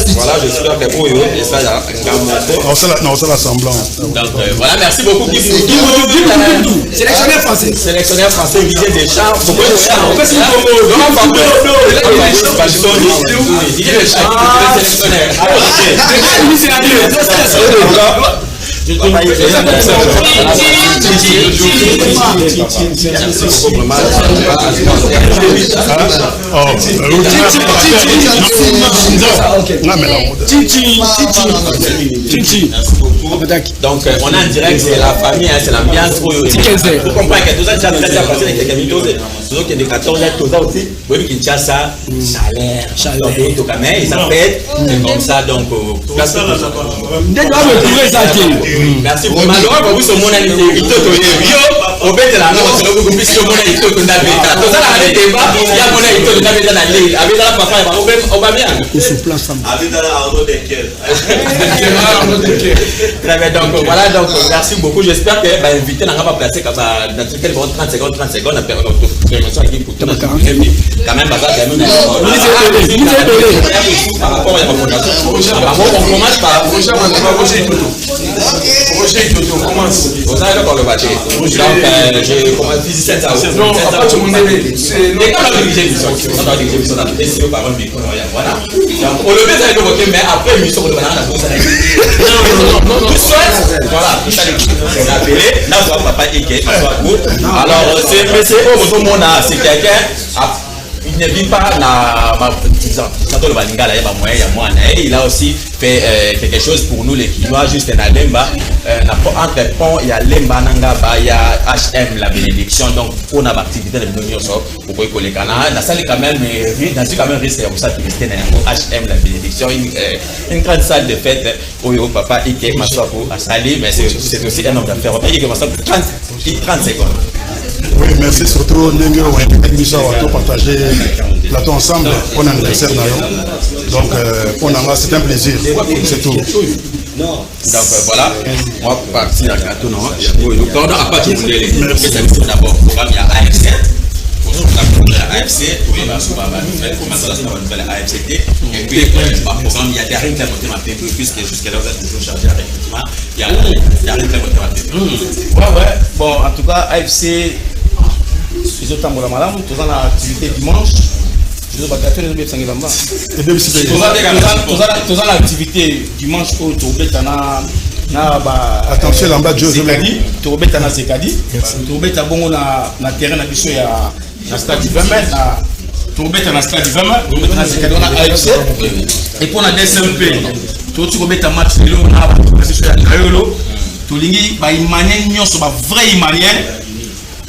voilà, j'espère que vous voilà, merci beaucoup. Sélectionnaire français. Sélectionnaire français, Didier Deschamps. Donc on est en direct, c'est la famille, c'est l'ambiance. Vous comprenez que tout ça, déjà passé avec quelques minutes. Donc il y a des 14 ans, tout ça aussi. Vous voyez qu'il y a ça, chaleur. Donc ils s'appellent, c'est comme ça. Donc merci beaucoup. Malheureusement, vous sommes mon ami. Il te donne au bête de la mort, c'est le groupe qui est mon ami. Il te donne la bête. Tout ça, il y a mon ami. Il te donne la bête dans la ligne. Avec la papa, on va bien. Avec la arnaud de quel. Très bien, donc voilà, donc merci beaucoup. J'espère que l'invité n'a pas placé comme ça dans quelques 30 secondes, à faire notre prévention avec pour tout le monde. Quand même, par rapport à la fondation, on commence par Roger Toto, commence. Vous avez encore le bâti. Donc, j'ai commencé physicien ça. Non, pas tout le monde est. C'est quand on a dirigé l'émission, on a dirigé l'émission, on a laissé par un micro. Voilà. On le met dans le voter, mais après l'émission, on va la pause. Non. Voilà, tout ça, on a appelé. Là, on voit papa Ike. Alors, c'est monsieur, tout le monde a, c'est quelqu'un. il ne vit pas il a aussi fait quelque chose pour nous les Kinois, juste dans Lemba. Entre pont, il y a Lemba Nangaba, il y a HM la bénédiction. Donc, pour une activité de l'Union, pour que les Canadiens, la salle quand même, quand même risque de ça qui restait dans HM la bénédiction, une grande salle de fête où il y a papa Ike Maswapo à Sali, mais c'est aussi un homme d'affaires. On peut 30 secondes. Oui, merci surtout Nengue on a partagé plateau ensemble pour l'anniversaire. Donc, pour nous, c'est un plaisir. C'est tout. Donc voilà, moi partir à Kato, non, pardon, à partir de d'abord, programme il y a AFC. AFC, pour les AFCT, et puis le programme, il y a Daring qui a monté ma PMB, puisque jusqu'à là, vous êtes toujours chargé à recrutement. Il y a Daring qui a monté ma PMB. Ouais, bon, en tout cas, AFC, ils ont tambour la madame, tous en activité dimanche. Je vais battre les bébés sangilamba. Tous en activité dimanche au Tourbetana. Attention, là-bas, Joe. Tourbetana Zekadi. Tourbeta bon na terrain na biso ya na stade 20 mètres. Tourbetana stade 20 mètres. Tourbetana Zekadi on a AFC. Et pour la DSMP, Tourbeta match lelo na biso ya Kayolo. Tolingi ba imanien nyonso ba vrai imanien.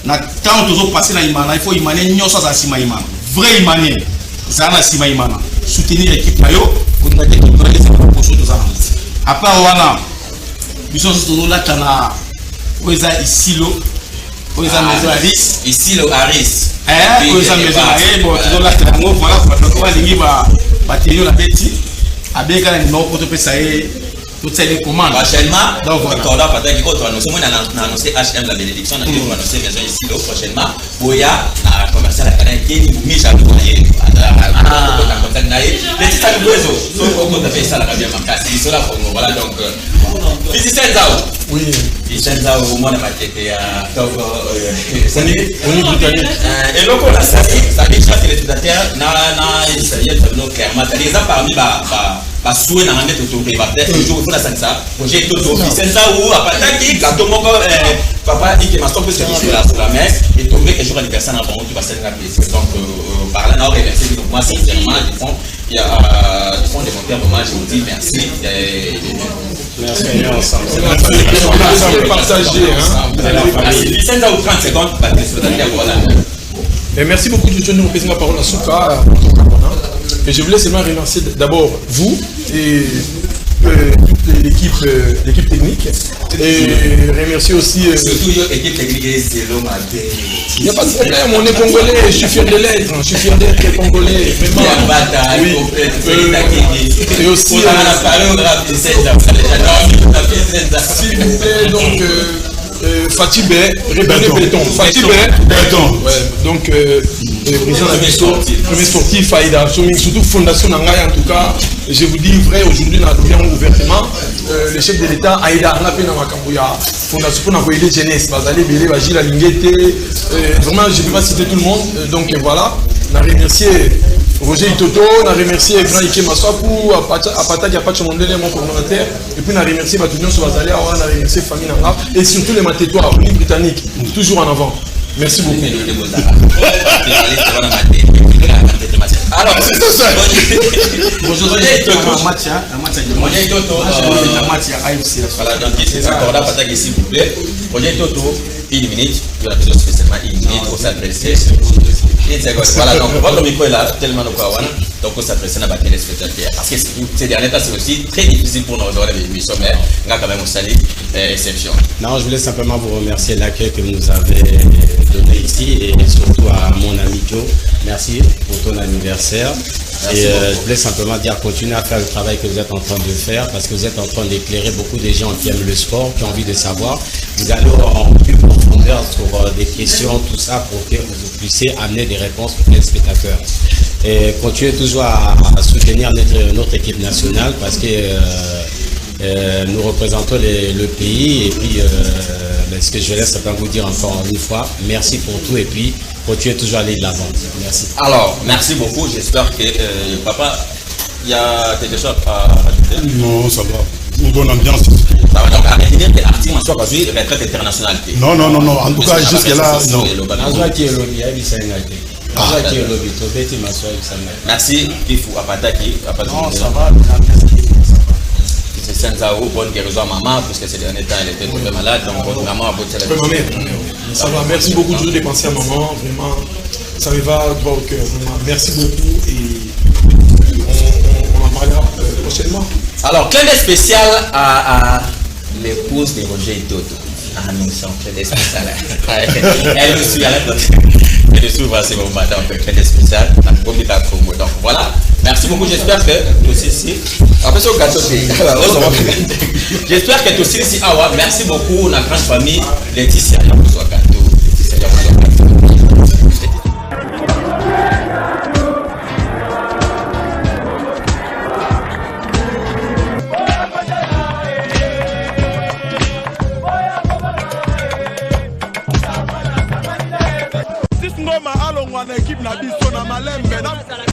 Na tant toujours passer na imana, il faut imanien nyonso za sima imana. Vrai imanien. Zana sima imana. Soutenir l'équipe mayo pour nous aider à les propositions de Zana. Après wana biso soto la tana oza isilo oza maison Aris isilo Aris oza maison Aris bon to la tana ngo voilà ko ba lingi ba tenir la beti abeka na numéro pour te payer toutes ces commandes. Prochainement, donc voilà. Peut-être qu'on va annoncer HM la bénédiction, on va annoncer maison ici prochainement. Boya, la commerciale à Canada qui est mis à l'ouvrier. Les petits amis d'oiseaux, sauf qu'on a fait ça la bien manquée. C'est cela pour nous. Voilà donc. Vicenzao. Oui. Vicenzao, au moins, on a été à Togo. On est britannique. Et donc, on a ça dit que les spectateurs, il s'agit de nous clairement. Les gens parmi ba souhait na ngande toto ke ba toujours faut la sansa projet toto senza ou apataki gato moko papa Ike Maswapo c'est sur la messe et tombé un jour anniversaire na bango tu va faire la plaisir donc par là na remercier donc moi sincèrement il y a du fond de mon cœur moi je vous dis merci merci ensemble c'est partagé senza ou 30 secondes ba voilà. Et merci beaucoup de donner la parole à Souka. Et je voulais seulement remercier d'abord vous et toute l'équipe technique. Et remercier aussi. Surtout l'équipe technique et Zélo Maté. Il n'y a pas de problème, on est congolais, je suis fier de l'être. Je suis fier d'être congolais. Oui. Et aussi. S'il vous plaît, donc. Fatibé, Béton. Fatibé, Béton. Ouais, donc, président de la premier sportif, Aïda, surtout Fondation Nangaï en tout cas, je vous dis vrai, aujourd'hui, nous avons ouvertement le chef de l'État, Aïda, on a fait dans Makambuya, Fondation pour envoyer les jeunesses, Bazali, Bélé, Bagila, Lingete, vraiment, je ne peux pas citer tout le monde, donc voilà, on a remercié Roger Itoto, on a remercié Grand Ike Maswapo, Apataki Apache Mondele, mon coordonnateur, et puis on a remercié Batunion Sobazali, on a remercié Famille Nanga, et surtout les Matétois, les Britanniques, toujours en avant. Merci beaucoup. Alors, c'est ça. Bonjour, voilà, donc c'est encore là, Pataki, s'il vous plaît. Projet Toto, 1 minute, il y a besoin spécialement 1 minute pour s'adresser. Voilà, donc votre micro est là, tellement de quoi, donc on s'adresse à la téléspectateur. Parce que ces derniers temps, c'est aussi très difficile pour nous rejoindre l'émission, mais on a quand même un salut exception. Non, je voulais simplement vous remercier de l'accueil que vous nous avez donné ici et surtout à mon ami Joe. Merci pour ton anniversaire. Merci et je voulais simplement dire, continuez à faire le travail que vous êtes en train de faire parce que vous êtes en train d'éclairer beaucoup de gens qui aiment le sport, qui ont envie de savoir. Vous allez en plus profondeur sur des questions, tout ça, pour que vous puissiez amener des réponses aux téléspectateurs. Et continuez toujours à soutenir notre équipe nationale parce que nous représentons le pays et puis ce que je laisse simplement vous dire encore une fois, merci pour tout et puis continuez toujours à aller de l'avant. Merci. Alors, merci beaucoup. J'espère que papa, il y a quelque chose à rajouter. Non, ça va. Une bonne ambiance. Ça va donc arrêter de dire que l'artiste en soit pas vu retraite internationale. Non. En tout cas, jusque-là, non. Merci, Kifou Apataki. Non, ça va. C'est Senzao, bonne guérison à maman, parce que ces derniers temps, elle était tombée malade, donc maman a beau te ça va, merci beaucoup de dépenser à maman, vraiment, ça me va droit au cœur, vraiment. Merci beaucoup et on en parlera prochainement. Alors, clin d'œil spécial à l'épouse de Roger Toto. Ah non, c'est un clin d'œil spécial. Elle nous suit à la tête. Elle nous suit à ce moment, donc clin d'œil spécial. Donc voilà, merci beaucoup, j'espère que tu aussi ici. Après ce gâteau, j'espère que tu aussi ici. Merci beaucoup, la grande famille Laetitia. Ngoma alongwa na équipe na biso na malembe